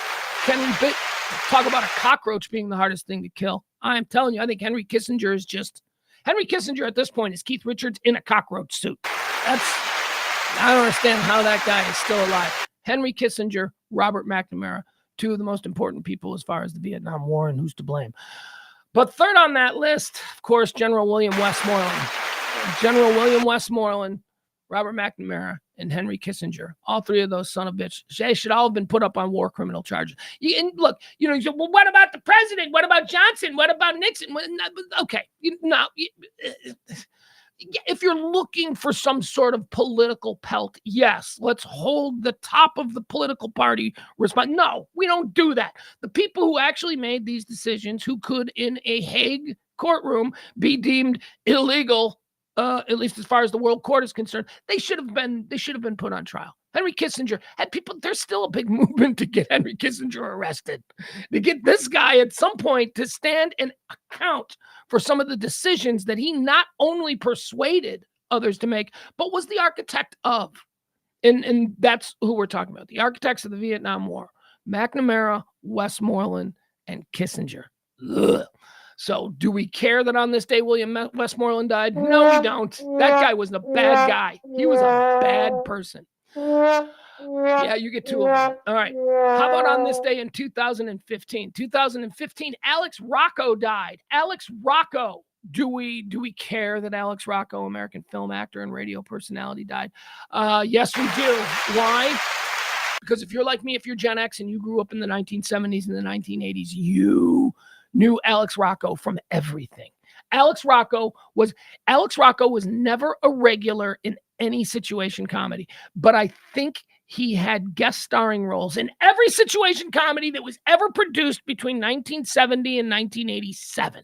B: Talk about a cockroach being the hardest thing to kill. I am telling you, I think Henry Kissinger at this point is Keith Richards in a cockroach suit. I don't understand how that guy is still alive. Henry Kissinger, Robert McNamara, two of the most important people as far as the Vietnam War and who's to blame. But third on that list, of course, General William Westmoreland. General William Westmoreland, Robert McNamara, and Henry Kissinger. All three of those son of bitches. They should all have been put up on war criminal charges. And look, you say, well, what about the president? What about Johnson? What about Nixon? Okay. If you're looking for some sort of political pelt, yes, let's hold the top of the political party responsible. No, we don't do that. The people who actually made these decisions, who could in a Hague courtroom be deemed illegal, at least as far as the World Court is concerned, they should have been put on trial. Henry Kissinger had people. There's still a big movement to get Henry Kissinger arrested, to get this guy at some point to stand and account for some of the decisions that he not only persuaded others to make, but was the architect of. And that's who we're talking about. The architects of the Vietnam War: McNamara, Westmoreland, and Kissinger. Ugh. So do we care that on this day William Westmoreland died? No, we don't. That guy was a bad guy. He was a bad person. Yeah, you get two of them. All right. How about on this day in 2015? 2015, Alex Rocco died. Alex Rocco. Do we care that Alex Rocco, American film actor and radio personality, died? Yes, we do. Why? Because if you're like me, if you're Gen X and you grew up in the 1970s and the 1980s, you knew Alex Rocco from everything. Alex Rocco was never a regular in any situation comedy, but I think he had guest starring roles in every situation comedy that was ever produced between 1970 and 1987.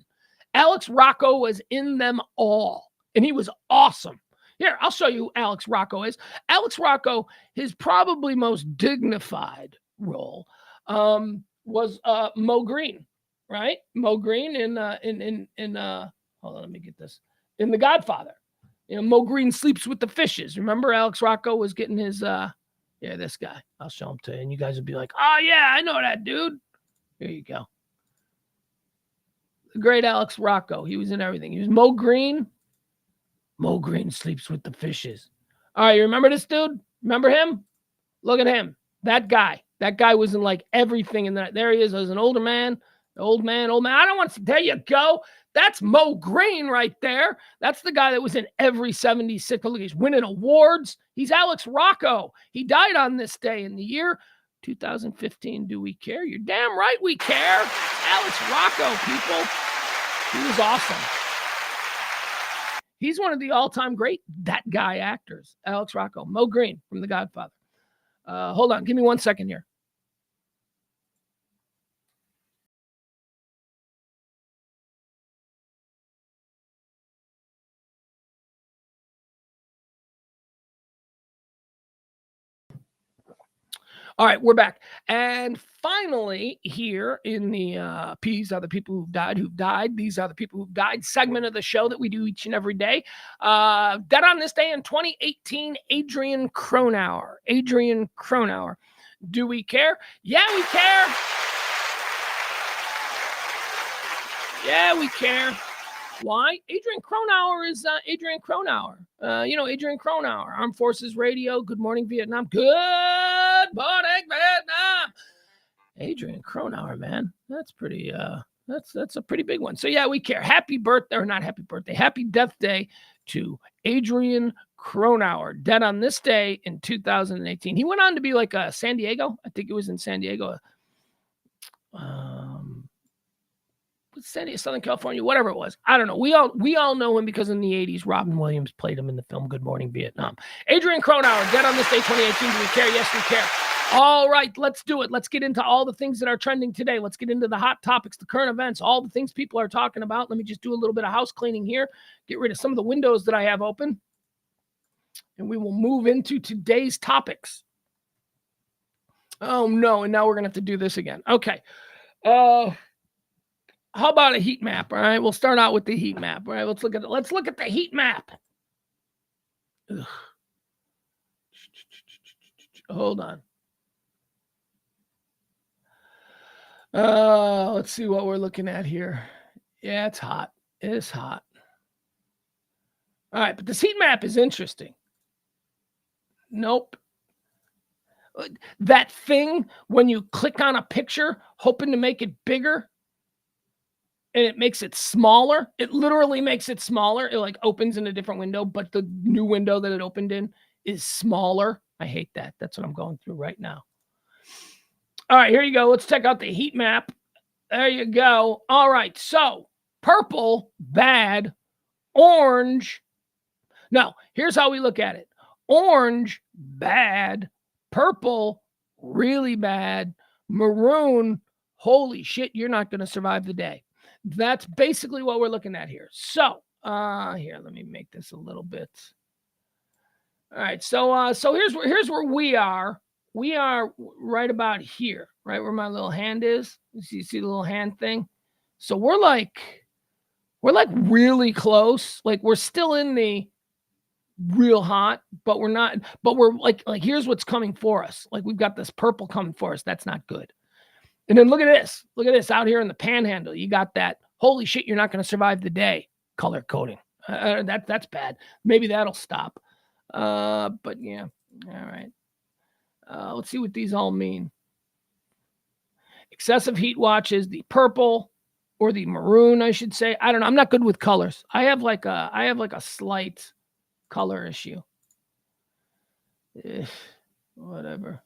B: Alex Rocco was in them all, and he was awesome. Here, I'll show you who Alex Rocco is. Alex Rocco, his probably most dignified role was Mo Green, right? Mo Green in hold on, let me get this. In The Godfather. You know, Mo Green sleeps with the fishes. Remember Alex Rocco was getting his this guy. I'll show him to you, and you guys would be like, "Oh yeah, I know that dude." Here you go. The great Alex Rocco. He was in everything. He was Mo Green. Mo Green sleeps with the fishes. All right, you remember this dude? Remember him? Look at him. That guy. That guy was in like everything. And there he is as an older man. Old man. I don't want to. There you go. That's Mo Green right there. That's the guy that was in every 70s sitcom. Look, he's winning awards. He's Alex Rocco. He died on this day in the year 2015. Do we care? You're damn right we care. Alex Rocco, people. He was awesome. He's one of the all-time great that guy actors. Alex Rocco. Mo Green from The Godfather. Hold on. Give me 1 second here. All right, we're back. And finally, here in the P's are the people who've died. These are the people who've died segment of the show that we do each and every day. Dead on this day in 2018, Adrian Cronauer. Adrian Cronauer. Do we care? Yeah, we care. Yeah, we care. Why? Adrian Cronauer is Adrian Cronauer. Adrian Cronauer, Armed Forces Radio, Good Morning Vietnam. Good morning, Vietnam. Adrian Cronauer, man. That's pretty that's a pretty big one. So yeah, we care. Happy birthday, or not happy birthday, happy death day to Adrian Cronauer, dead on this day in 2018. He went on to be like San Diego. I think it was in San Diego. Southern California, whatever it was. I don't know. We all know him because in the 80s, Robin Williams played him in the film Good Morning Vietnam. Adrian Cronauer, dead on this day, 2018. Do we care? Yes, we care. All right, let's do it. Let's get into all the things that are trending today. Let's get into the hot topics, the current events, all the things people are talking about. Let me just do a little bit of house cleaning here, get rid of some of the windows that I have open, and we will move into today's topics. Oh, no, and now we're going to have to do this again. Okay. How about a heat map? All right, we'll start out with the heat map. All right, let's look at the heat map. Ugh. Hold on. Let's see what we're looking at here. Yeah, it's hot. It is hot. All right, but this heat map is interesting. Nope. That thing when you click on a picture, hoping to make it bigger, and it makes it smaller. It literally makes it smaller. It like opens in a different window, but the new window that it opened in is smaller. I hate that. That's what I'm going through right now. All right, here you go. Let's check out the heat map. There you go. All right, so purple, bad. Orange. No, here's how we look at it. Orange, bad. Purple, really bad. Maroon, holy shit, you're not going to survive the day. That's basically what we're looking at here. So, here, let me make this a little bit. All right, so here's where we are. We are right about here, right where my little hand is. You see the little hand thing? So we're like really close. Like we're still in the real hot, but we're not. But we're like here's what's coming for us. Like we've got this purple coming for us. That's not good. And then look at this. Look at this out here in the panhandle. You got that Holy shit, you're not going to survive the day. Color coding. That's bad. Maybe that'll stop. But yeah. All right. Let's see what these all mean. Excessive heat watches, the purple or the maroon, I should say. I don't know. I'm not good with colors. I have like a slight color issue. Whatever.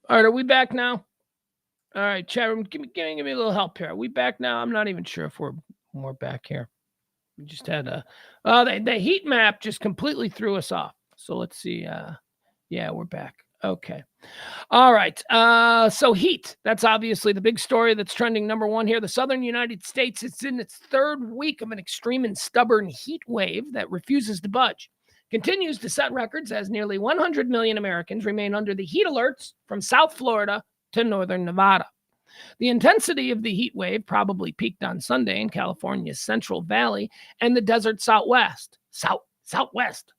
B: All right, are we back now? All right, chat room, give me a little help here. Are we back now? I'm not even sure if we're back here. We just had the heat map just completely threw us off. So let's see. Yeah, we're back. Okay. All right. So heat. That's obviously the big story that's trending number one here. The southern United States is in its third week of an extreme and stubborn heat wave that refuses to budge. Continues to set records as nearly 100 million Americans remain under the heat alerts from South Florida to northern Nevada. The intensity of the heat wave probably peaked on Sunday in California's Central Valley and the desert southwest. Southwest.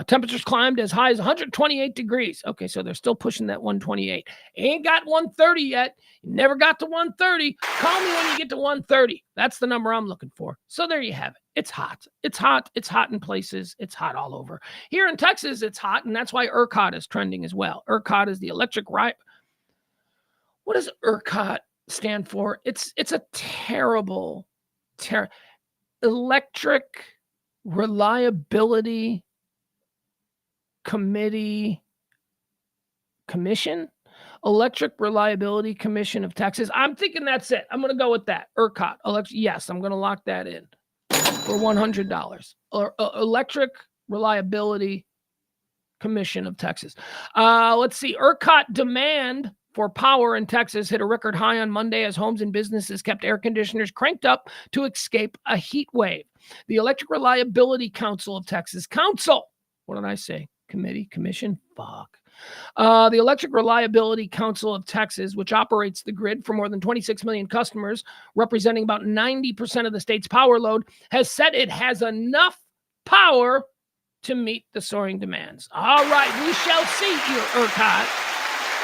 B: Temperatures climbed as high as 128 degrees. Okay, so they're still pushing that 128. Ain't got 130 yet. You never got to 130. Call me when you get to 130. That's the number I'm looking for. So there you have it. It's hot. It's hot. It's hot in places. It's hot all over. Here in Texas, it's hot, and that's why ERCOT is trending as well. ERCOT is the electric right. What does ERCOT stand for? It's a terrible electric reliability commission, Electric Reliability Commission of Texas. I'm thinking that's it. I'm going to go with that. ERCOT. Yes, I'm going to lock that in for $100. Electric Reliability Commission of Texas. Let's see. ERCOT demand for power in Texas hit a record high on Monday as homes and businesses kept air conditioners cranked up to escape a heat wave. The Electric Reliability Council of Texas. What did I say? Commission? Fuck. The Electric Reliability Council of Texas, which operates the grid for more than 26 million customers, representing about 90% of the state's power load, has said it has enough power to meet the soaring demands. All right, we shall see here, ERCOT.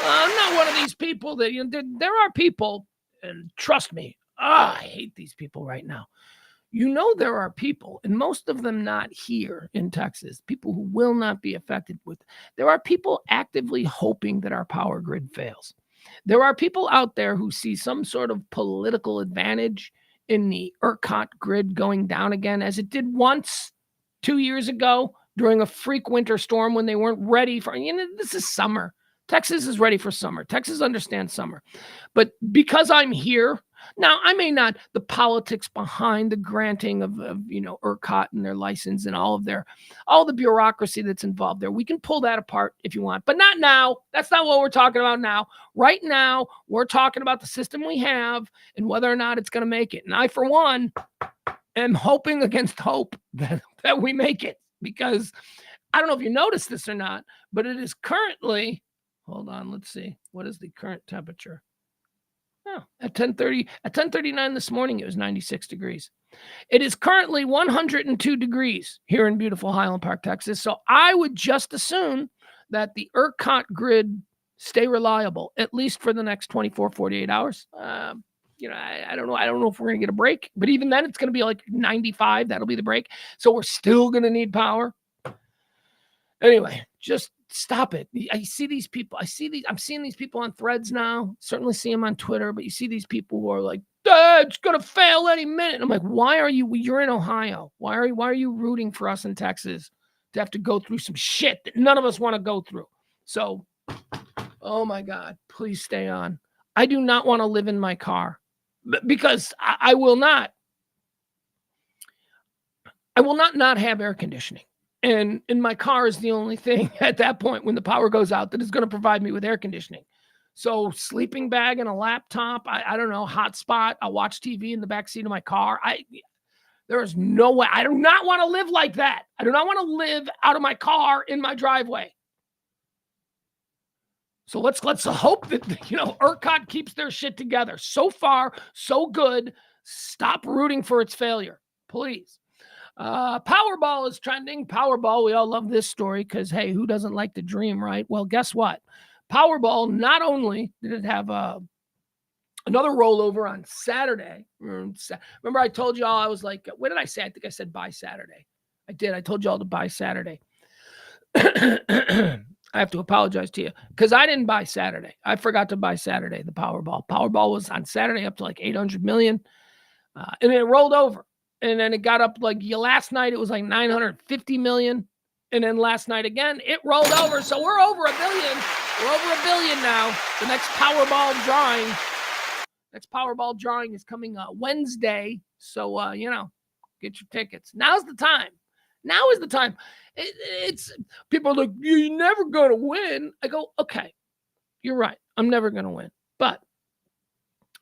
B: I'm not one of these people that, there are people, and trust me, I hate these people right now. There are people, and most of them not here in Texas, people who will not be affected with. There are people actively hoping that our power grid fails. There are people out there who see some sort of political advantage in the ERCOT grid going down again, as it did once 2 years ago during a freak winter storm when they weren't ready for, this is summer. Texas is ready for summer. Texas understands summer. But because I'm here, now I may not, the politics behind the granting of ERCOT and their license and all the bureaucracy that's involved there, we can pull that apart if you want, but not now. That's not what we're talking about now. Right now, we're talking about the system we have and whether or not it's going to make it. And I, for one, am hoping against hope that we make it, because I don't know if you noticed this or not, but it is currently, hold on, let's see. What is the current temperature? Oh, at 10:39 this morning, it was 96 degrees. It is currently 102 degrees here in beautiful Highland Park, Texas. So I would just assume that the ERCOT grid stay reliable, at least for the next 24, 48 hours. I don't know. I don't know if we're going to get a break, but even then it's going to be like 95. That'll be the break. So we're still going to need power. Anyway, just stop it. I see these people. I'm seeing these people on threads now. Certainly see them on Twitter, but you see these people who are like, it's going to fail any minute. And I'm like, why are you? You're in Ohio. Why are you rooting for us in Texas to have to go through some shit that none of us want to go through? So, oh my God, please stay on. I do not want to live in my car because I will not. I will not have air conditioning. And my car is the only thing at that point when the power goes out that is going to provide me with air conditioning. So sleeping bag and a laptop, I don't know, hotspot, I'll watch TV in the backseat of my car. There is no way. I do not want to live like that. I do not want to live out of my car in my driveway. So let's hope that, ERCOT keeps their shit together. So far, so good. Stop rooting for its failure, please. Powerball is trending. Powerball, we all love this story because, hey, who doesn't like to dream, right? Well, guess what? Powerball, not only did it have another rollover on Saturday. Remember I told y'all, I was like, what did I say? I think I said buy Saturday. I did. I told y'all to buy Saturday. I have to apologize to you because I didn't buy Saturday. I forgot to buy Saturday, the Powerball. Powerball was on Saturday up to like 800 million. And it rolled over. And then it got up like last night, it was like 950 million. And then last night again, it rolled over. So we're over $1 billion. We're over $1 billion now. The next Powerball drawing is coming Wednesday. So, get your tickets. Now's the time. Now is the time. It's people are like, you're never going to win. I go, okay, you're right. I'm never going to win. But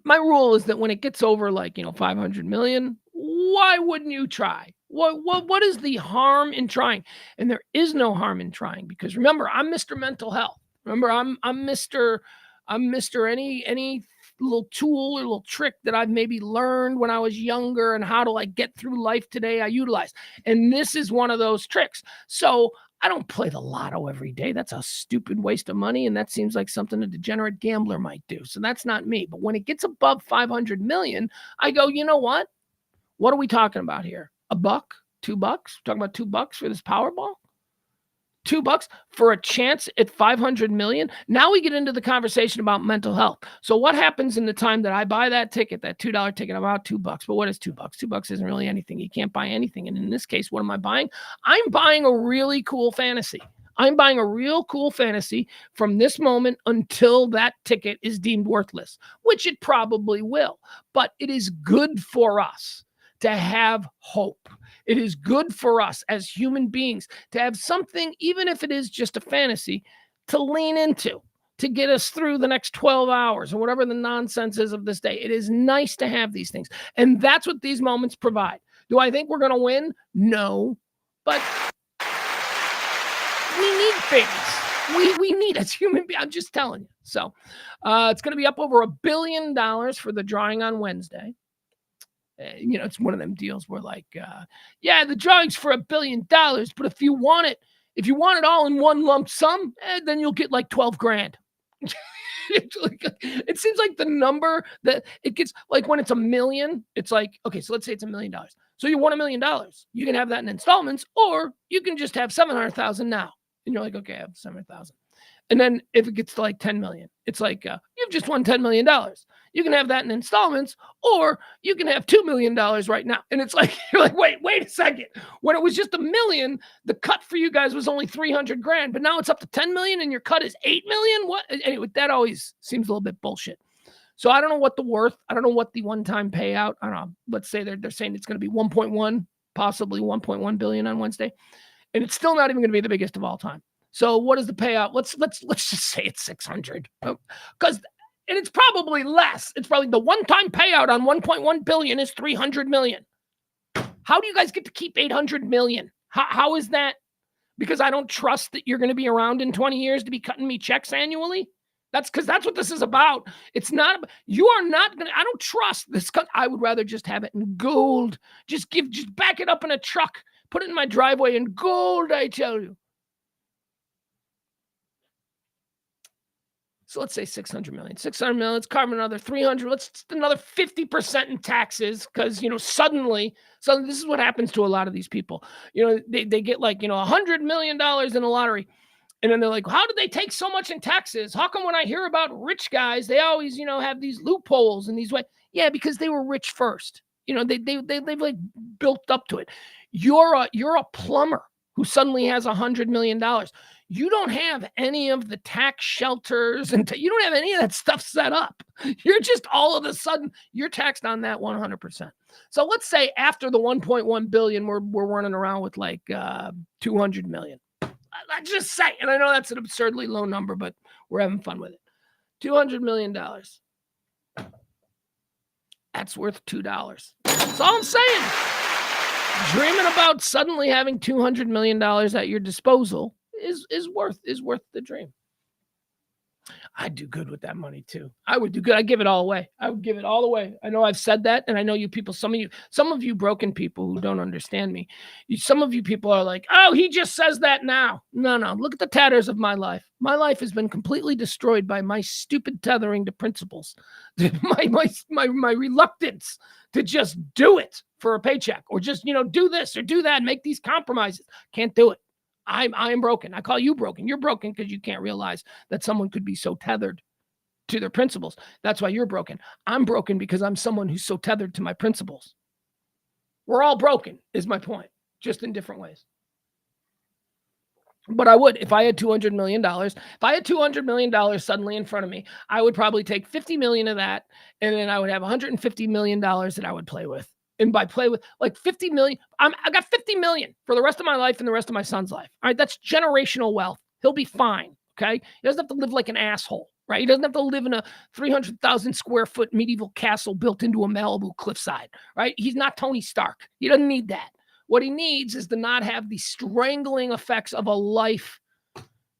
B: my rule is that when it gets over like, 500 million, why wouldn't you try? What is the harm in trying? And there is no harm in trying because remember, I'm Mr. Mental Health. Remember, I'm Mr. Any little tool or little trick that I've maybe learned when I was younger and how to like get through life today, I utilize. And this is one of those tricks. So I don't play the lotto every day. That's a stupid waste of money. And that seems like something a degenerate gambler might do. So that's not me. But when it gets above 500 million, I go, you know what? What are we talking about here? $1? $2? We're talking about $2 for this Powerball? $2 for a chance at 500 million. Now we get into the conversation about mental health. So what happens in the time that I buy that ticket, that $2 ticket? I'm out $2. But what is $2? $2 isn't really anything. You can't buy anything. And in this case, what am I buying? I'm buying a really cool fantasy. I'm buying a real cool fantasy from this moment until that ticket is deemed worthless, which it probably will. But it is good for us to have hope. It is good for us as human beings to have something, even if it is just a fantasy, to lean into, to get us through the next 12 hours or whatever the nonsense is of this day. It is nice to have these things. And that's what these moments provide. Do I think we're going to win? No. But we need things. We need as human beings. I'm just telling you. So it's going to be up over $1 billion for the drawing on Wednesday. It's one of them deals where like, the drawing's for $1 billion, but if you want it all in one lump sum, then you'll get like 12 grand. It seems like the number that it gets, like when it's $1 million, it's like, okay, so let's say it's $1 million. So you want $1 million. You can have that in installments, or you can just have 700,000 now. And you're like, okay, I have 700,000. And then if it gets to like 10 million, it's like, you've just won $10 million. You can have that in installments, or you can have $2 million right now. And it's like, you're like, wait a second. When it was just $1 million, the cut for you guys was only 300 grand, but now it's up to 10 million and your cut is 8 million. What? Anyway, that always seems a little bit bullshit. So I don't know what the worth, I don't know what the one-time payout, I don't know. Let's say they're saying it's going to be 1.1, possibly 1.1 billion on Wednesday. And it's still not even going to be the biggest of all time. So what is the payout? Let's just say it's 600, because and it's probably less. It's probably the one-time payout on 1.1 billion is 300 million. How do you guys get to keep 800 million? How is that? Because I don't trust that you're going to be around in 20 years to be cutting me checks annually. That's because that's what this is about. It's not, you are not going to, I don't trust this. I would rather just have it in gold. Just back it up in a truck, put it in my driveway in gold, I tell you. So let's say 600 million. 600 million, let's carve another 300. Let's another 50% in taxes because, suddenly this is what happens to a lot of these people. They get like, $100 million in a lottery. And then they're like, how did they take so much in taxes? How come when I hear about rich guys, they always, have these loopholes and these ways? Yeah, because they were rich first. They've like built up to it. You're a plumber who suddenly has $100 million. You don't have any of the tax shelters and you don't have any of that stuff set up. You're just all of a sudden you're taxed on that 100%. So let's say after the 1.1 billion, we're running around with like 200 million. Let's just say, and I know that's an absurdly low number, but we're having fun with it. $200 million. That's worth $2. That's all I'm saying. Dreaming about suddenly having $200 million at your disposal is worth the dream. I'd do good with that money too. I would do good. I'd give it all away. I would give it all away. I know I've said that, and I know you people, some of you broken people who don't understand me, some of you people are like, oh, he just says that now. No, look at the tatters of my life. My life has been completely destroyed by my stupid tethering to principles, my reluctance to just do it for a paycheck or just, do this or do that and make these compromises. Can't do it. I am broken. I call you broken. You're broken because you can't realize that someone could be so tethered to their principles. That's why you're broken. I'm broken because I'm someone who's so tethered to my principles. We're all broken, is my point, just in different ways. But I would, if I had $200 million, if I had $200 million suddenly in front of me, I would probably take 50 million of that, and then I would have $150 million that I would play with. And by play with, like 50 million, I got 50 million for the rest of my life and the rest of my son's life. All right, that's generational wealth. He'll be fine, okay? He doesn't have to live like an asshole, right? He doesn't have to live in a 300,000 square foot medieval castle built into a Malibu cliffside, right? He's not Tony Stark. He doesn't need that. What he needs is to not have the strangling effects of a life,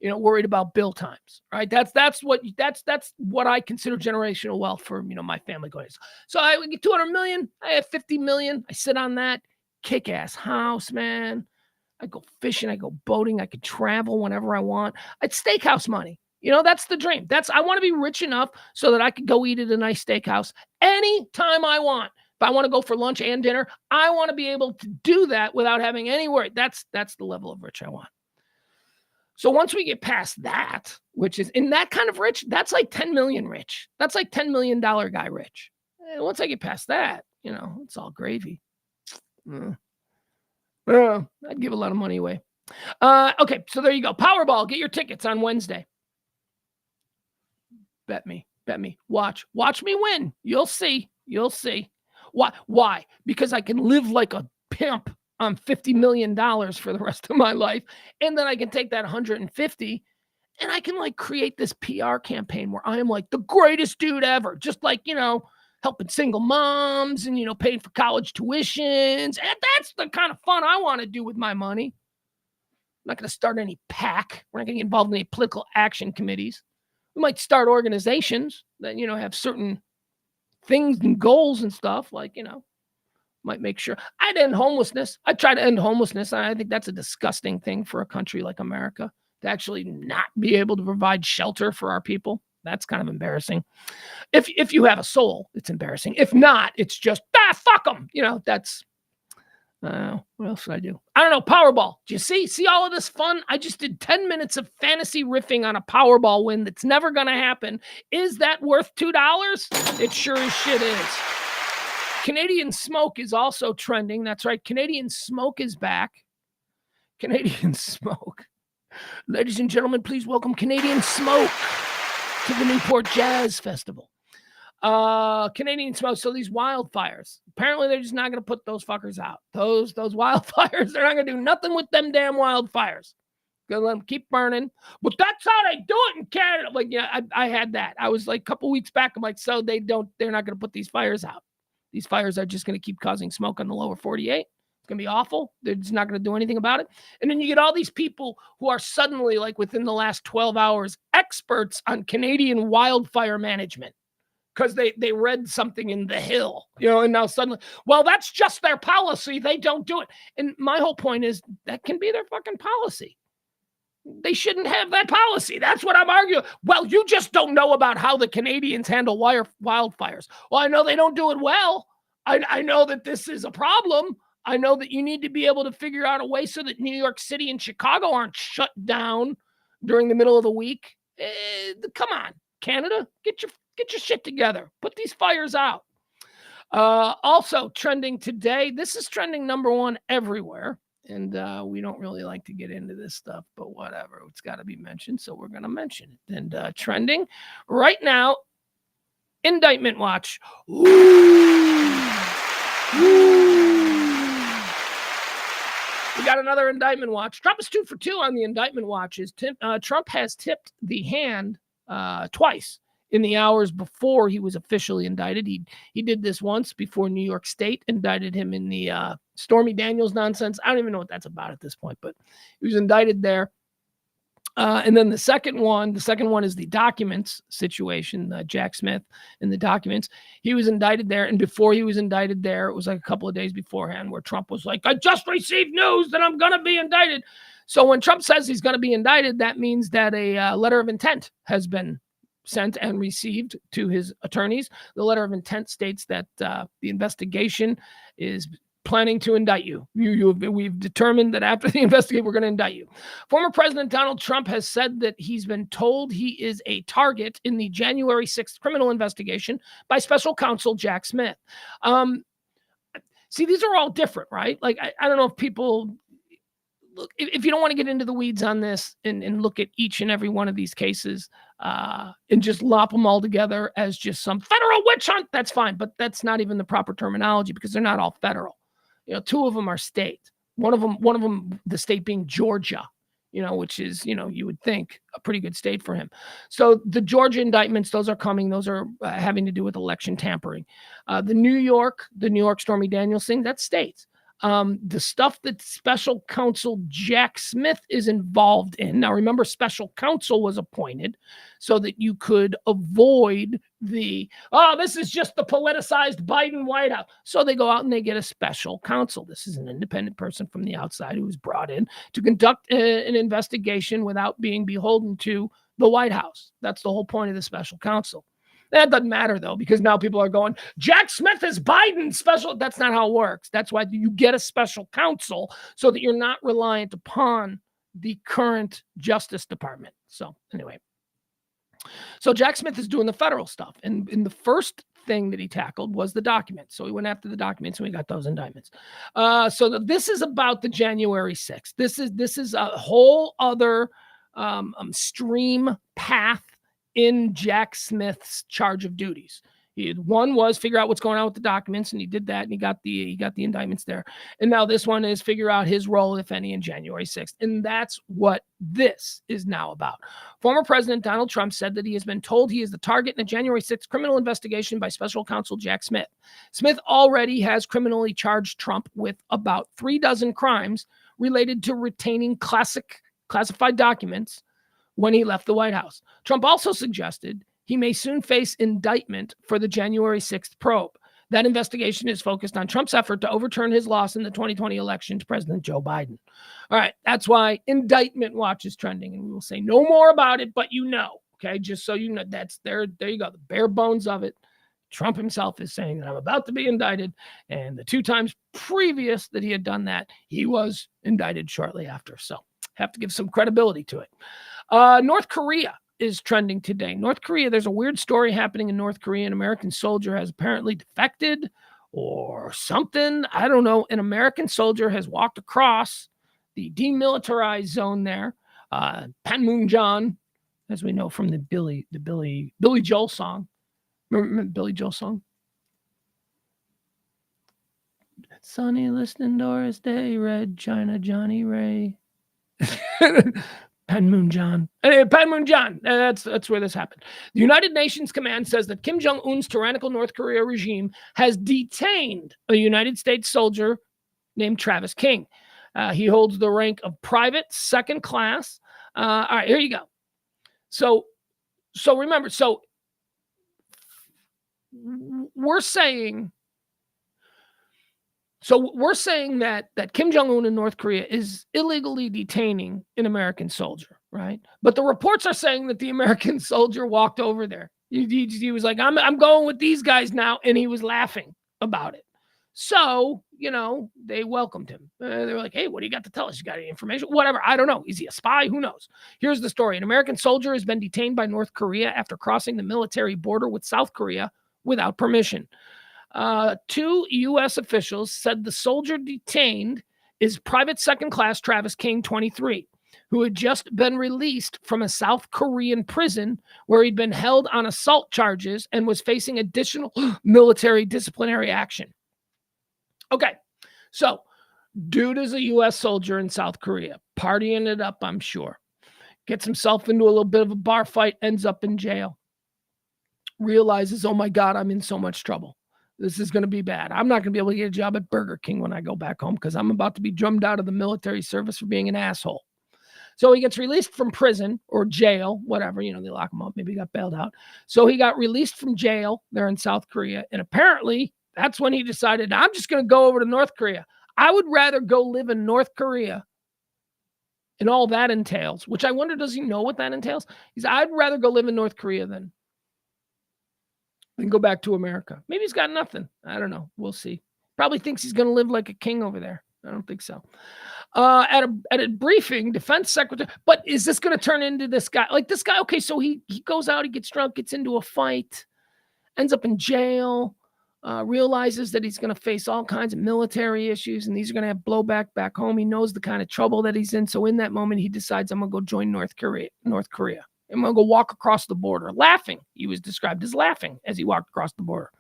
B: worried about bill times, right? That's what I consider generational wealth for, my family going. So I would get 200 million. I have 50 million. I sit on that kick-ass house, man. I go fishing. I go boating. I could travel whenever I want. It's steakhouse money. That's the dream. I want to be rich enough so that I could go eat at a nice steakhouse anytime I want. If I want to go for lunch and dinner, I want to be able to do that without having any worry. That's the level of rich I want. So once we get past that, which is in that kind of rich, that's like 10 million rich. That's like $10 million guy rich. And once I get past that, it's all gravy. I'd give a lot of money away. Okay, so there you go. Powerball, get your tickets on Wednesday. Bet me. Watch me win. You'll see. Why? Because I can live like a pimp on $50 million for the rest of my life. And then I can take that 150 and I can like create this PR campaign where I am like the greatest dude ever. Just like, helping single moms and, paying for college tuitions. And that's the kind of fun I want to do with my money. I'm not going to start any PAC. We're not going to get involved in any political action committees. We might start organizations that, have certain things and goals and stuff like, might make sure. I'd end homelessness. I try to end homelessness. I think that's a disgusting thing for a country like America to actually not be able to provide shelter for our people. That's kind of embarrassing. If you have a soul, it's embarrassing. If not, it's just, fuck them. That's, what else should I do? I don't know. Powerball. Do you see all of this fun? I just did 10 minutes of fantasy riffing on a Powerball win that's never going to happen. Is that worth $2? It sure as shit is. Canadian smoke is also trending. That's right. Canadian smoke is back. Canadian smoke. Ladies and gentlemen, please welcome Canadian smoke to the Newport Jazz Festival. Canadian smoke. So these wildfires, apparently they're just not going to put those fuckers out. Those wildfires, they're not going to do nothing with them damn wildfires. Gonna let them keep burning. But that's how they do it in Canada. Like, yeah, I had that. I was like a couple weeks back. I'm like, so they're not going to put these fires out. These fires are just going to keep causing smoke on the lower 48. It's going to be awful. They're just not going to do anything about it. And then you get all these people who are suddenly, like within the last 12 hours, experts on Canadian wildfire management because they read something in The Hill, and now suddenly, well, that's just their policy. They don't do it. And my whole point is that can be their fucking policy. They shouldn't have that policy. That's what I'm arguing. Well, you just don't know about how the Canadians handle wildfires. Well, I know they don't do it well. I know that this is a problem. I know that you need to be able to figure out a way so that New York City and Chicago aren't shut down during the middle of the week. Come on, Canada, get your shit together. Put these fires out. Also trending today, this is trending number one everywhere. And we don't really like to get into this stuff, but whatever. It's got to be mentioned, so we're going to mention it. And trending right now, indictment watch. Ooh. We got another indictment watch. Trump is 2 for 2 on the indictment watches. Trump has tipped the hand twice in the hours before he was officially indicted. He did this once before New York State indicted him in the Stormy Daniels nonsense. I don't even know what that's about at this point, but he was indicted there. And then the second one is the documents situation, Jack Smith and the documents. He was indicted there. And before he was indicted there, it was like a couple of days beforehand where Trump was like, I just received news that I'm going to be indicted. So when Trump says he's going to be indicted, that means that a letter of intent has been sent and received to his attorneys. The letter of intent states that the investigation is planning to indict you. We've determined that after the investigation, we're going to indict you. Former President Donald Trump has said that he's been told he is a target in the January 6th criminal investigation by special counsel Jack Smith. See, these are all different, right? Like, I don't know if people... Look, if you don't want to get into the weeds on this and look at each and every one of these cases and just lop them all together as just some federal witch hunt, that's fine. But that's not even the proper terminology because they're not all federal. 2 of them are state. One of them, the state being Georgia, which is, you would think a pretty good state for him. So the Georgia indictments, those are coming. Those are having to do with election tampering. The New York Stormy Daniels thing, that's states. The stuff that special counsel Jack Smith is involved in. Now, remember, special counsel was appointed so that you could avoid this is just the politicized Biden White House. So they go out and they get a special counsel. This is an independent person from the outside who was brought in to conduct an investigation without being beholden to the White House. That's the whole point of the special counsel. That doesn't matter, though, because now people are going, Jack Smith is Biden's special. That's not how it works. That's why you get a special counsel so that you're not reliant upon the current Justice Department. So anyway, so Jack Smith is doing the federal stuff. And the first thing that he tackled was the documents. So he went after the documents and we got those indictments. So this is about the January 6th. This is a whole other stream path in Jack Smith's charge of duties. One was figure out what's going on with the documents, and he did that, and he got the indictments there. And now this one is figure out his role, if any, in January 6th. And that's what this is now about. Former President Donald Trump said that he has been told he is the target in a January 6th criminal investigation by special counsel Jack Smith. Smith already has criminally charged Trump with about 36 crimes related to retaining classified documents when he left the White House. Trump also suggested he may soon face indictment for the January 6th probe. That investigation is focused on Trump's effort to overturn his loss in the 2020 election to President Joe Biden. All right, that's why indictment watch is trending, and we will say no more about it, but okay, just so you know, that's there you go, the bare bones of it. Trump himself is saying that I'm about to be indicted, and the 2 times previous that he had done that, he was indicted shortly after. So have to give some credibility to it. North Korea is trending today. North Korea, there's a weird story happening in North Korea. An American soldier has apparently defected or something. I don't know. An American soldier has walked across the demilitarized zone there. Panmunjom, as we know from the Billy Joel song. Remember Billy Joel song? Sunny listening Doris Day, Red China Johnny Ray. Panmunjom. Panmunjom. That's where this happened. The United Nations command says that Kim Jong-un's tyrannical North Korea regime has detained a United States soldier named Travis King. He holds the rank of private second class. All right, here you go. So remember, we're saying that Kim Jong-un in North Korea is illegally detaining an American soldier, right? But the reports are saying that the American soldier walked over there. He was like, I'm going with these guys now, and he was laughing about it. So, they welcomed him. They were like, hey, what do you got to tell us? You got any information? Whatever. I don't know. Is he a spy? Who knows? Here's the story. An American soldier has been detained by North Korea after crossing the military border with South Korea without permission. 2 U.S. officials said the soldier detained is Private Second Class Travis King, 23, who had just been released from a South Korean prison where he'd been held on assault charges and was facing additional military disciplinary action. Okay, so dude is a U.S. soldier in South Korea, partying it up, I'm sure. Gets himself into a little bit of a bar fight, ends up in jail. Realizes, oh my God, I'm in so much trouble. This is going to be bad. I'm not going to be able to get a job at Burger King when I go back home because I'm about to be drummed out of the military service for being an asshole. So he gets released from prison or jail, whatever, they lock him up. Maybe he got bailed out. So he got released from jail there in South Korea. And apparently that's when he decided, I'm just going to go over to North Korea. I would rather go live in North Korea and all that entails, which I wonder, does he know what that entails? He said, I'd rather go live in North Korea than go back to America. Maybe he's got nothing. I don't know. We'll see. Probably thinks he's going to live like a king over there. I don't think so. At a briefing, Defense Secretary, but is this going to turn into this guy? Like this guy, okay, so he goes out, he gets drunk, gets into a fight, ends up in jail, realizes that he's going to face all kinds of military issues, and these are going to have blowback back home. He knows the kind of trouble that he's in. So in that moment, he decides, I'm going to go join North Korea. I'm going to go walk across the border. Laughing. He was described as laughing as he walked across the border.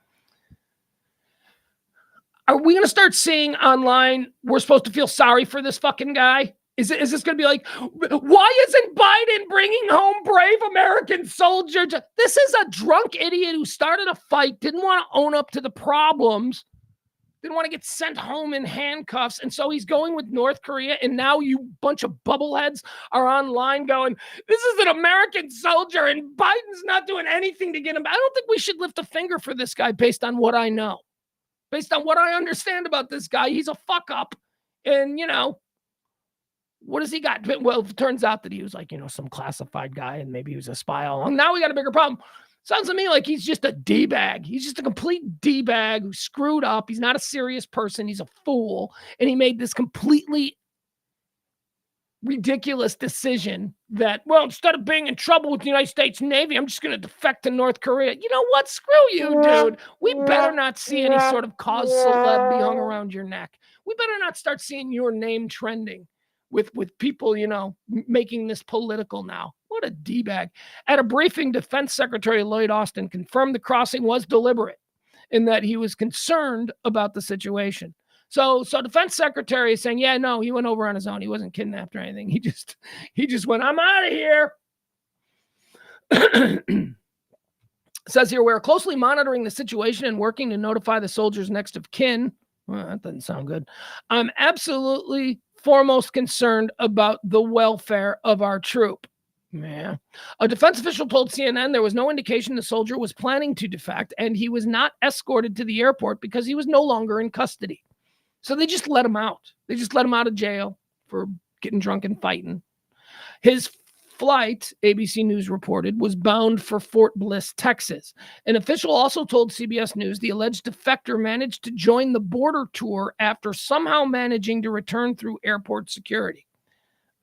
B: Are we going to start seeing online, we're supposed to feel sorry for this fucking guy? Is this going to be like, why isn't Biden bringing home brave American soldiers? This is a drunk idiot who started a fight, didn't want to own up to the problems, didn't want to get sent home in handcuffs. And so he's going with North Korea. And now you bunch of bubbleheads are online going, this is an American soldier and Biden's not doing anything to get him. I don't think we should lift a finger for this guy based on what I know. Based on what I understand about this guy, he's a fuck up. And, what has he got? Well, it turns out that he was like, some classified guy and maybe he was a spy all along. Now we got a bigger problem. Sounds to me like he's just a D-bag. He's just a complete D-bag who screwed up. He's not a serious person. He's a fool. And he made this completely ridiculous decision that, well, instead of being in trouble with the United States Navy, I'm just going to defect to North Korea. You know what? Screw you, dude. We better not see any sort of cause celeb be hung around your neck. We better not start seeing your name trending with people, making this political now. What a D-bag. At a briefing, Defense Secretary Lloyd Austin confirmed the crossing was deliberate in that he was concerned about the situation. So Defense Secretary is saying, yeah, no, he went over on his own. He wasn't kidnapped or anything. He just went, I'm out of here. Says here, we're closely monitoring the situation and working to notify the soldiers next of kin. Well, that doesn't sound good. I'm absolutely foremost concerned about the welfare of our troop. Yeah. A defense official told CNN there was no indication the soldier was planning to defect, and he was not escorted to the airport because he was no longer in custody. So they just let him out. They just let him out of jail for getting drunk and fighting. His flight, ABC News reported, was bound for Fort Bliss, Texas. An official also told CBS News the alleged defector managed to join the border tour after somehow managing to return through airport security.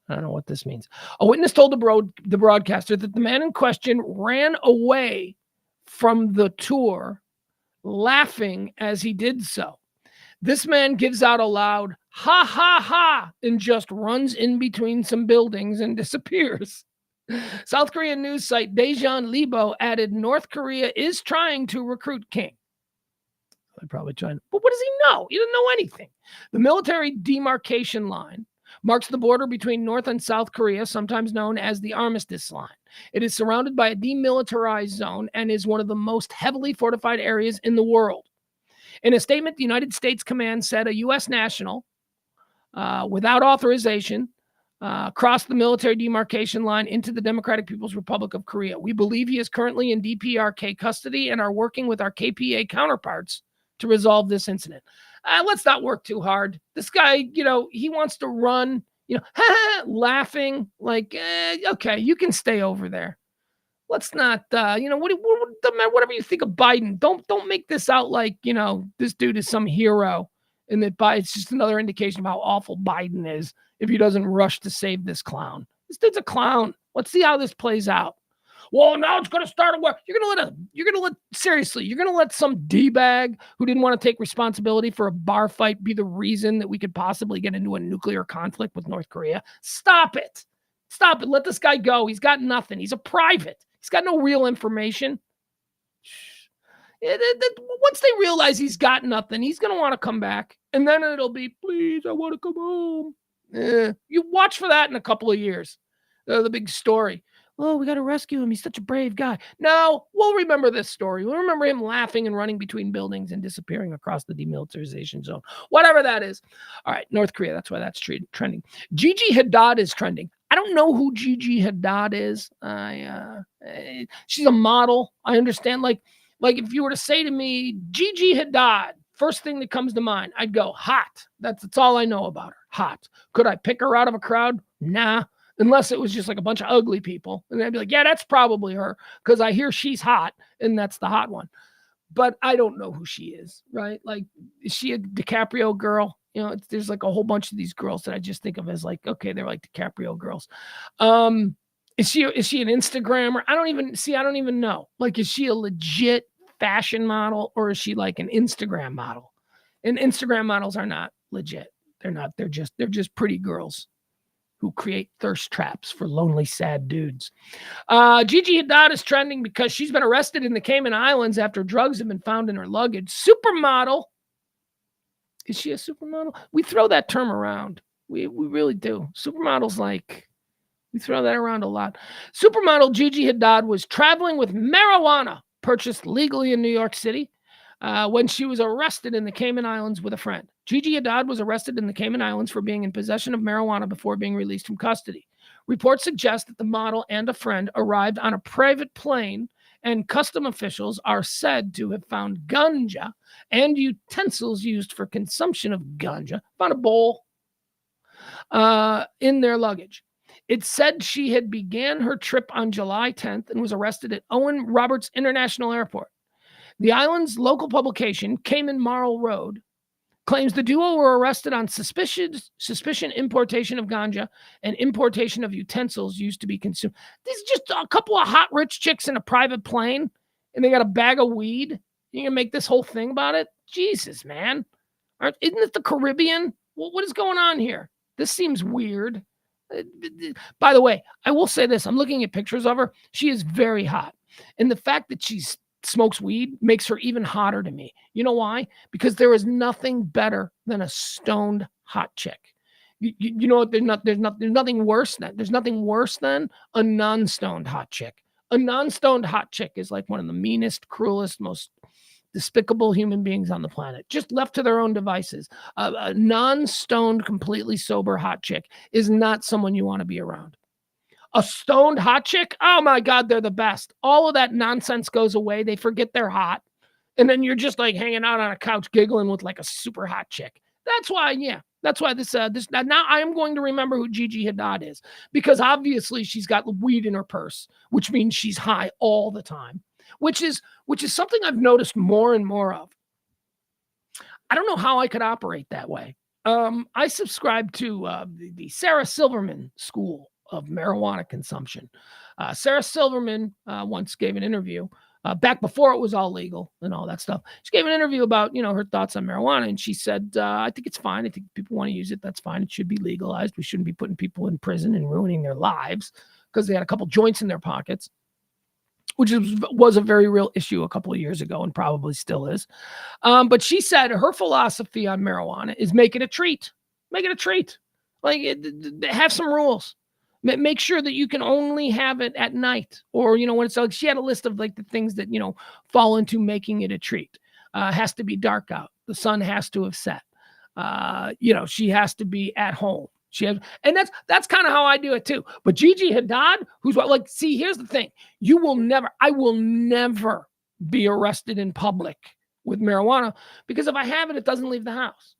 B: I don't know what this means. A witness told the broadcaster that the man in question ran away from the tour, laughing as he did so. This man gives out a loud, ha, ha, ha, and just runs in between some buildings and disappears. South Korean news site Daejeon Libo added North Korea is trying to recruit King. They're probably trying, but what does he know? He doesn't know anything. The military demarcation line marks the border between North and South Korea, sometimes known as the Armistice Line. It is surrounded by a demilitarized zone and is one of the most heavily fortified areas in the world. In a statement, the United States Command said a U.S. national, without authorization crossed the military demarcation line into the Democratic People's Republic of Korea. We believe he is currently in DPRK custody and are working with our KPA counterparts to resolve this incident. Let's not work too hard. This guy, he wants to run, laughing like, okay, you can stay over there. Let's not, whatever you think of Biden, don't make this out like, this dude is some hero and that it's just another indication of how awful Biden is if he doesn't rush to save this clown. This dude's a clown. Let's see how this plays out. Well, now it's going to start a war. You're going to let some D-bag who didn't want to take responsibility for a bar fight be the reason that we could possibly get into a nuclear conflict with North Korea? Stop it. Stop it. Let this guy go. He's got nothing. He's a private. He's got no real information. Once they realize he's got nothing, he's going to want to come back. And then it'll be, please, I want to come home. You watch for that in a couple of years. The big story. Oh, we got to rescue him. He's such a brave guy. No, we'll remember this story. We'll remember him laughing and running between buildings and disappearing across the demilitarization zone. Whatever that is. All right, North Korea. That's why that's trending. Gigi Hadid is trending. I don't know who Gigi Hadid is. She's a model. I understand. Like if you were to say to me, Gigi Hadid, first thing that comes to mind, I'd go, hot. That's all I know about her. Hot. Could I pick her out of a crowd? Nah. Unless it was just like a bunch of ugly people. And I'd be like, yeah, that's probably her because I hear she's hot and that's the hot one. But I don't know who she is, right? Like, is she a DiCaprio girl? There's like a whole bunch of these girls that I just think of as like, okay, they're like DiCaprio girls. Is she an Instagrammer? I don't even know. Like, is she a legit fashion model or is she like an Instagram model? And Instagram models are not legit. They're not. They're just pretty girls who create thirst traps for lonely, sad dudes. Gigi Hadid is trending because she's been arrested in the Cayman Islands after drugs have been found in her luggage. Supermodel. Is she a supermodel? We throw that term around. We really do. Supermodels, we throw that around a lot. Supermodel Gigi Hadid was traveling with marijuana purchased legally in New York City when she was arrested in the Cayman Islands with a friend. Gigi Hadid was arrested in the Cayman Islands for being in possession of marijuana before being released from custody. Reports suggest that the model and a friend arrived on a private plane, and custom officials are said to have found ganja and utensils used for consumption of ganja, found a bowl, in their luggage. It said she had began her trip on July 10th and was arrested at Owen Roberts International Airport. The island's local publication, Cayman Marl Road, claims the duo were arrested on suspicion importation of ganja and importation of utensils used to be consumed. This is just a couple of hot rich chicks in a private plane, and they got a bag of weed. You gonna make this whole thing about it? Jesus, man. Isn't it the Caribbean? What is going on here? This seems weird. By the way, I will say this. I'm looking at pictures of her. She is very hot. And the fact that she smokes weed makes her even hotter to me. You know why? Because there is nothing better than a stoned hot chick. You know what? There's nothing worse than a non-stoned hot chick. A non-stoned hot chick is like one of the meanest, cruelest, most despicable human beings on the planet, just left to their own devices. A non-stoned, completely sober hot chick is not someone you want to be around. A stoned hot chick, oh my God, they're the best. All of that nonsense goes away. They forget they're hot. And then you're just like hanging out on a couch giggling with like a super hot chick. That's why this now I am going to remember who Gigi Hadid is, because obviously she's got weed in her purse, which means she's high all the time, which is something I've noticed more and more of. I don't know how I could operate that way. I subscribe to the Sarah Silverman school of marijuana consumption. Sarah Silverman once gave an interview back before it was all legal and all that stuff. She gave an interview about, her thoughts on marijuana. And she said, I think it's fine. I think people want to use it. That's fine. It should be legalized. We shouldn't be putting people in prison and ruining their lives because they had a couple joints in their pockets, which was a very real issue a couple of years ago and probably still is. But she said her philosophy on marijuana is make it a treat. Make it a treat. Have some rules. Make sure that you can only have it at night, or, when it's like, she had a list of like the things that, fall into making it a treat. Has to be dark out. The sun has to have set. She has to be at home. And that's kind of how I do it too. But Gigi Hadid, see, here's the thing. I will never be arrested in public with marijuana, because if I have it, it doesn't leave the house.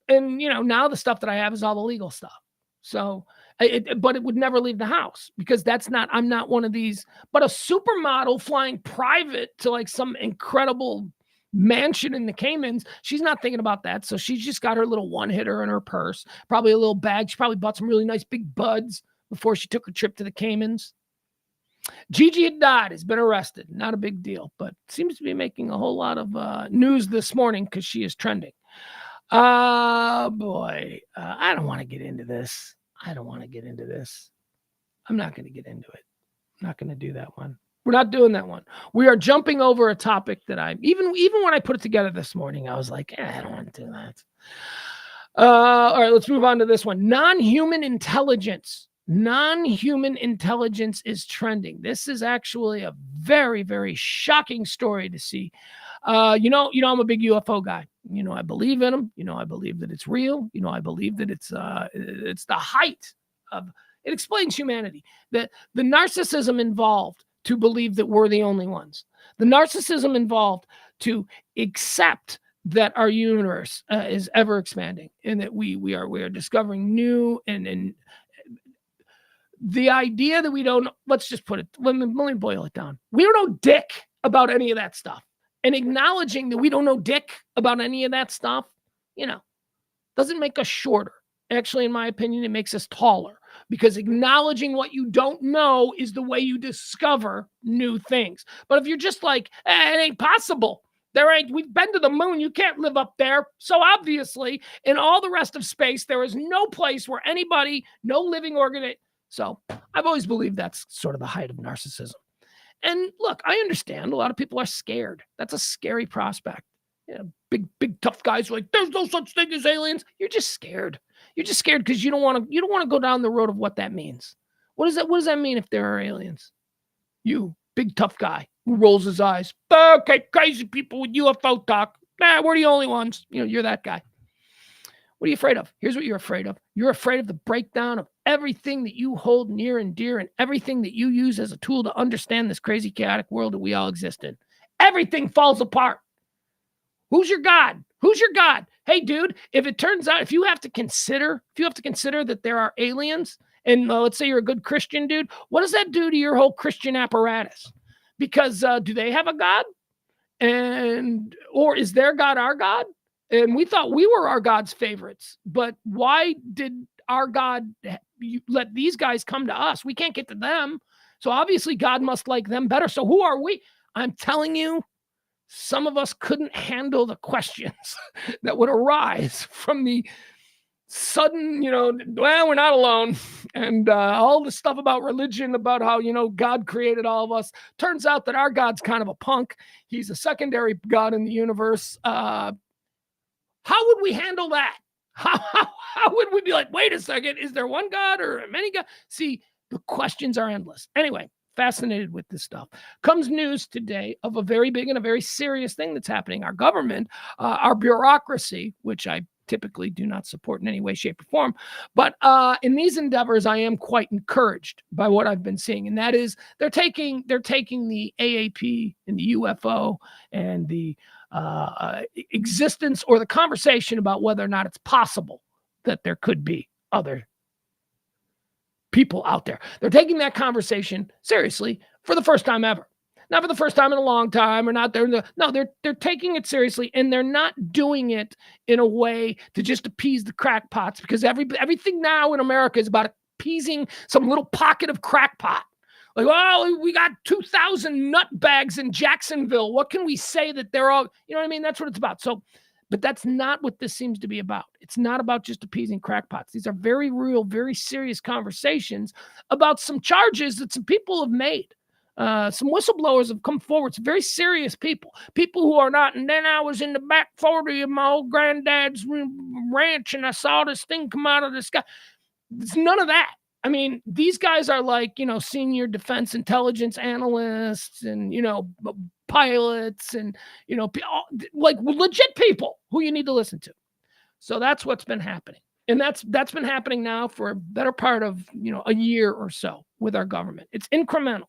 B: And, now the stuff that I have is all the legal stuff. So, but it would never leave the house, because I'm not one of these, but a supermodel flying private to like some incredible mansion in the Caymans, she's not thinking about that. So she's just got her little one hitter in her purse, probably a little bag. She probably bought some really nice big buds before she took her trip to the Caymans. Gigi Hadid has been arrested. Not a big deal, but seems to be making a whole lot of news this morning because she is trending. Boy, I don't want to get into this. I'm not going to get into it. I'm not going to do that one. We're not doing that one. We are jumping over a topic that even when I put it together this morning, I was like, I don't want to do that. All right, let's move on to this one. Non-human intelligence. Non-human intelligence is trending. This is actually a very, very shocking story to see. I'm a big UFO guy. I believe in them. I believe that it's real. I believe that it's the height of it. Explains humanity. That the narcissism involved to believe that we're the only ones. The narcissism involved to accept that our universe is ever expanding, and that we are discovering new and the idea that we don't. Let's just put it. Let me boil it down. We don't know dick about any of that stuff. And acknowledging that we don't know dick about any of that stuff, doesn't make us shorter. Actually, in my opinion, it makes us taller, because acknowledging what you don't know is the way you discover new things. But if you're just like, it ain't possible. We've been to the moon. You can't live up there. So obviously, in all the rest of space, there is no place where no living organism. So I've always believed that's sort of the height of narcissism. And look, I understand a lot of people are scared. That's a scary prospect. Big tough guys are like, there's no such thing as aliens. You're just scared. You're just scared because you don't want to go down the road of what that means. What does that mean if there are aliens? You, big tough guy who rolls his eyes. Okay, crazy people with UFO talk. We're the only ones. You're that guy. What are you afraid of? Here's what you're afraid of. You're afraid of the breakdown of everything that you hold near and dear, and everything that you use as a tool to understand this crazy, chaotic world that we all exist in. Everything falls apart. Who's your God? Who's your God? Hey, dude, if you have to consider that there are aliens, and let's say you're a good Christian dude, what does that do to your whole Christian apparatus? Because do they have a God? Or is their God our God? And we thought we were our God's favorites, but why did our God let these guys come to us? We can't get to them. So obviously God must like them better. So who are we? I'm telling you, some of us couldn't handle the questions that would arise from the sudden, we're not alone. And all the stuff about religion, about how, God created all of us. Turns out that our God's kind of a punk. He's a secondary God in the universe. How would we handle that? How would we be like, wait a second, is there one God or many gods? See, the questions are endless. Anyway, fascinated with this stuff. Comes news today of a very big and a very serious thing that's happening. Our government, our bureaucracy, which I typically do not support in any way, shape, or form. But in these endeavors, I am quite encouraged by what I've been seeing. And that is they're taking the AAP and the UFO and the existence or the conversation about whether or not it's possible that there could be other people out there. They're taking that conversation seriously for the first time ever. Not for the first time in a long time, or not there. No, they're taking it seriously, and they're not doing it in a way to just appease the crackpots, because everything now in America is about appeasing some little pocket of crackpot. Like, oh, we got 2,000 nut bags in Jacksonville. What can we say that they're all, you know what I mean? That's what it's about. So, but that's not what this seems to be about. It's not about just appeasing crackpots. These are very real, very serious conversations about some charges that some people have made. Some whistleblowers have come forward. Some very serious people who are not. And then I was in the back 40 of my old granddad's ranch, and I saw this thing come out of the sky. It's none of that. I mean, these guys are like, senior defense intelligence analysts and, pilots and, like legit people who you need to listen to. So that's what's been happening. And that's been happening now for a better part of, a year or so with our government. It's incremental.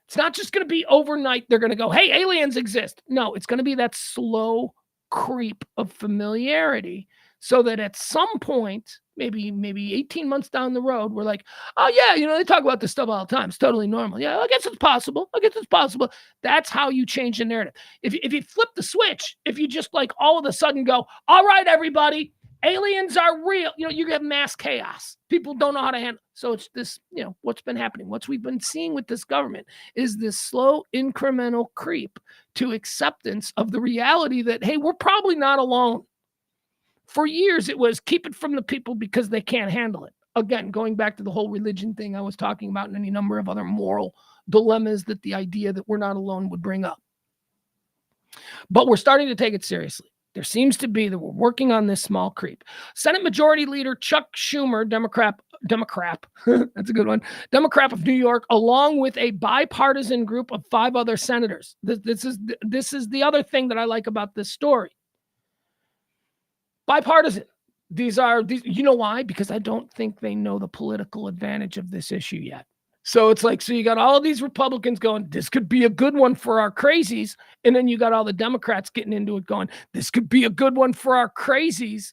B: It's not just going to be overnight. They're going to go, hey, aliens exist. No, it's going to be that slow creep of familiarity so that at some point, maybe 18 months down the road, we're like, oh, yeah, they talk about this stuff all the time. It's totally normal. Yeah, I guess it's possible. That's how you change the narrative. If you flip the switch, if you just like all of a sudden go, all right, everybody, aliens are real. You have mass chaos. People don't know how to handle. So it's this, what's been happening. What we've been seeing with this government is this slow incremental creep to acceptance of the reality that, hey, we're probably not alone. For years, it was keep it from the people because they can't handle it. Again, going back to the whole religion thing I was talking about and any number of other moral dilemmas that the idea that we're not alone would bring up. But we're starting to take it seriously. There seems to be that we're working on this small creep. Senate Majority Leader Chuck Schumer, Democrat, that's a good one, Democrat of New York, along with a bipartisan group of 5 other senators. This is the other thing that I like about this story. Bipartisan. These, you know why? Because I don't think they know the political advantage of this issue yet. So it's like, so you got all of these Republicans going, this could be a good one for our crazies. And then you got all the Democrats getting into it going, this could be a good one for our crazies.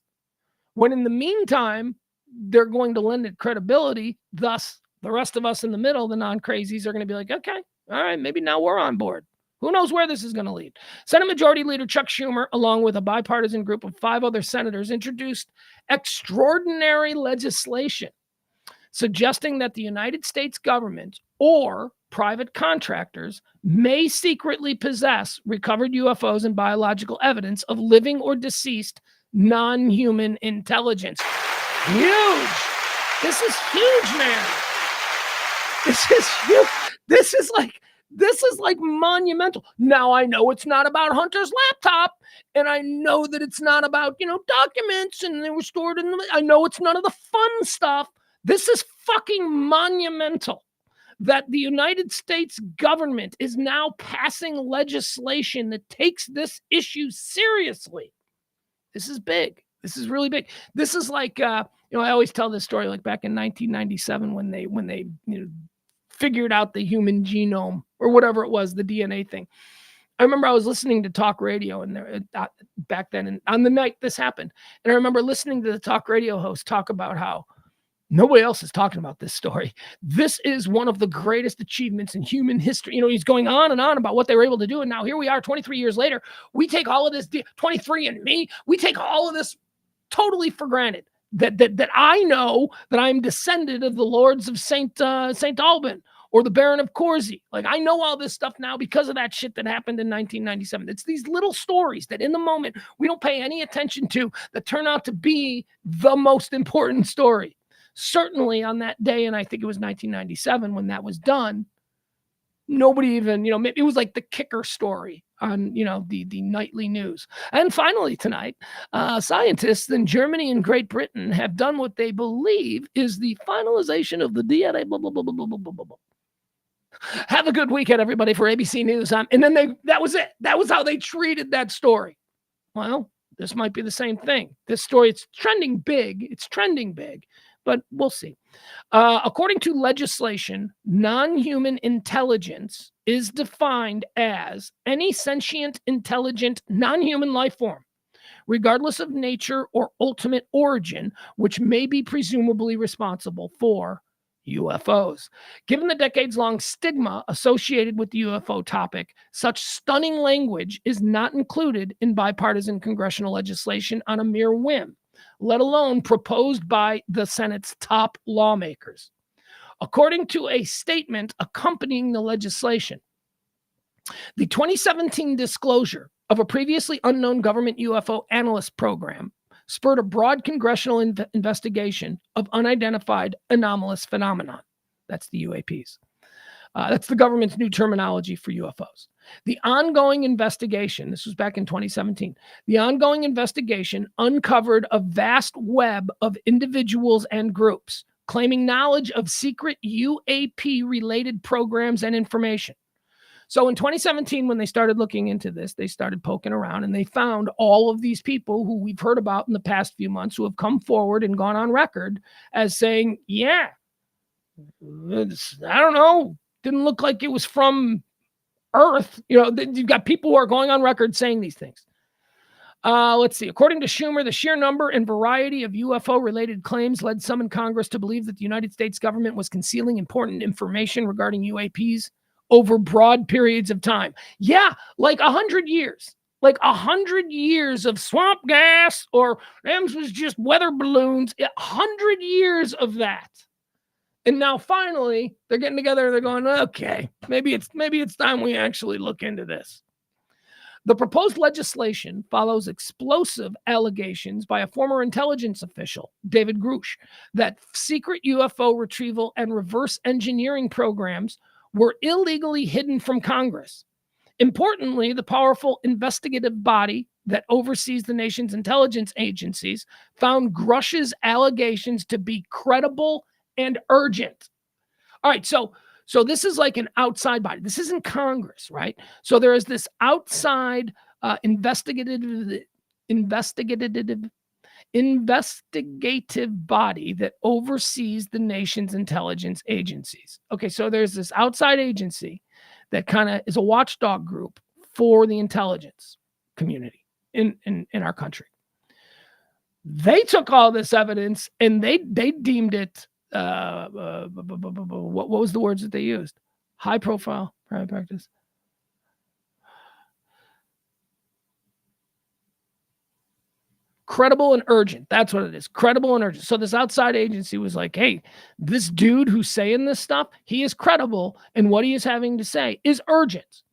B: When in the meantime, they're going to lend it credibility. Thus, the rest of us in the middle, the non-crazies, are going to be like, okay, all right, maybe now we're on board. Who knows where this is going to lead? Senate Majority Leader Chuck Schumer, along with a bipartisan group of 5 other senators, introduced extraordinary legislation suggesting that the United States government or private contractors may secretly possess recovered UFOs and biological evidence of living or deceased non-human intelligence. Huge. This is huge, man. This is huge. This is like monumental. Now, I know it's not about Hunter's laptop, and I know that it's not about, documents and they were stored in I know it's none of the fun stuff. This is fucking monumental that the United States government is now passing legislation that takes this issue seriously. This is big. This is really big. This is like, I always tell this story, like back in 1997 when they figured out the human genome or whatever it was, the DNA thing. I remember I was listening to talk radio and back then, and on the night this happened. And I remember listening to the talk radio host talk about how nobody else is talking about this story. This is one of the greatest achievements in human history. He's going on and on about what they were able to do. And now here we are 23 years later. We take all of this, 23andMe, we take all of this totally for granted. That I know that I'm descended of the lords of Saint Alban or the Baron of Courcy. Like, I know all this stuff now because of that shit that happened in 1997. It's these little stories that in the moment we don't pay any attention to that turn out to be the most important story. Certainly on that day, and I think it was 1997 when that was done, nobody even, maybe it was like the kicker story on, the nightly news. And finally tonight, scientists in Germany and Great Britain have done what they believe is the finalization of the DNA. Blah, blah, blah, blah, blah, blah, blah, blah. Have a good weekend, everybody, for ABC News. And then that was it. That was how they treated that story. Well, this might be the same thing. This story, it's trending big. But we'll see. According to legislation, non-human intelligence is defined as any sentient, intelligent, non-human life form, regardless of nature or ultimate origin, which may be presumably responsible for UFOs. Given the decades-long stigma associated with the UFO topic, such stunning language is not included in bipartisan congressional legislation on a mere whim, let alone proposed by the Senate's top lawmakers. According to a statement accompanying the legislation, the 2017 disclosure of a previously unknown government UFO analyst program spurred a broad congressional investigation of unidentified anomalous phenomenon. That's the UAPs. That's the government's new terminology for UFOs. The ongoing investigation, this was back in 2017, the ongoing investigation uncovered a vast web of individuals and groups claiming knowledge of secret UAP-related programs and information. So in 2017, when they started looking into this, they started poking around and they found all of these people who we've heard about in the past few months who have come forward and gone on record as saying, yeah, I don't know, didn't look like it was from Earth. You've got people who are going on record saying these things. Let's see. According to Schumer, the sheer number and variety of UFO-related claims led some in Congress to believe that the United States government was concealing important information regarding UAPs over broad periods of time. Yeah, like 100 years. Like 100 years of swamp gas, or them was just weather balloons. 100 years of that. And now finally, they're getting together and they're going, okay, maybe it's time we actually look into this. The proposed legislation follows explosive allegations by a former intelligence official, David Grush, that secret UFO retrieval and reverse engineering programs were illegally hidden from Congress. Importantly, the powerful investigative body that oversees the nation's intelligence agencies found Grush's allegations to be credible and urgent. All right, so this is like an outside body. This isn't Congress, right? So there is this outside investigative body that oversees the nation's intelligence agencies. Okay, so there's this outside agency that kind of is a watchdog group for the intelligence community in our country. They took all this evidence and they deemed it what was the words that they used? High profile, private practice. Credible and urgent. That's what it is. Credible and urgent. So this outside agency was like, hey, this dude who's saying this stuff, he is credible, and what he is having to say is urgent.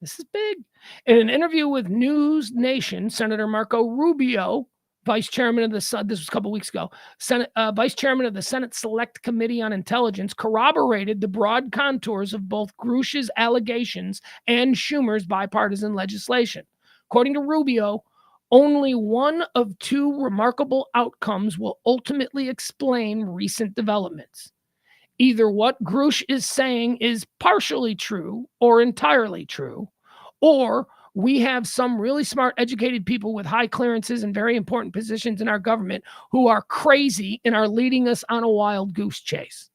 B: This is big. In an interview with News Nation, Senator Marco Rubio, Vice Chairman of this was a couple weeks ago, Vice Chairman of the Senate Select Committee on Intelligence, corroborated the broad contours of both Grush's allegations and Schumer's bipartisan legislation. According to Rubio, only one of two remarkable outcomes will ultimately explain recent developments. Either what Grush is saying is partially true or entirely true, or we have some really smart, educated people with high clearances and very important positions in our government who are crazy and are leading us on a wild goose chase.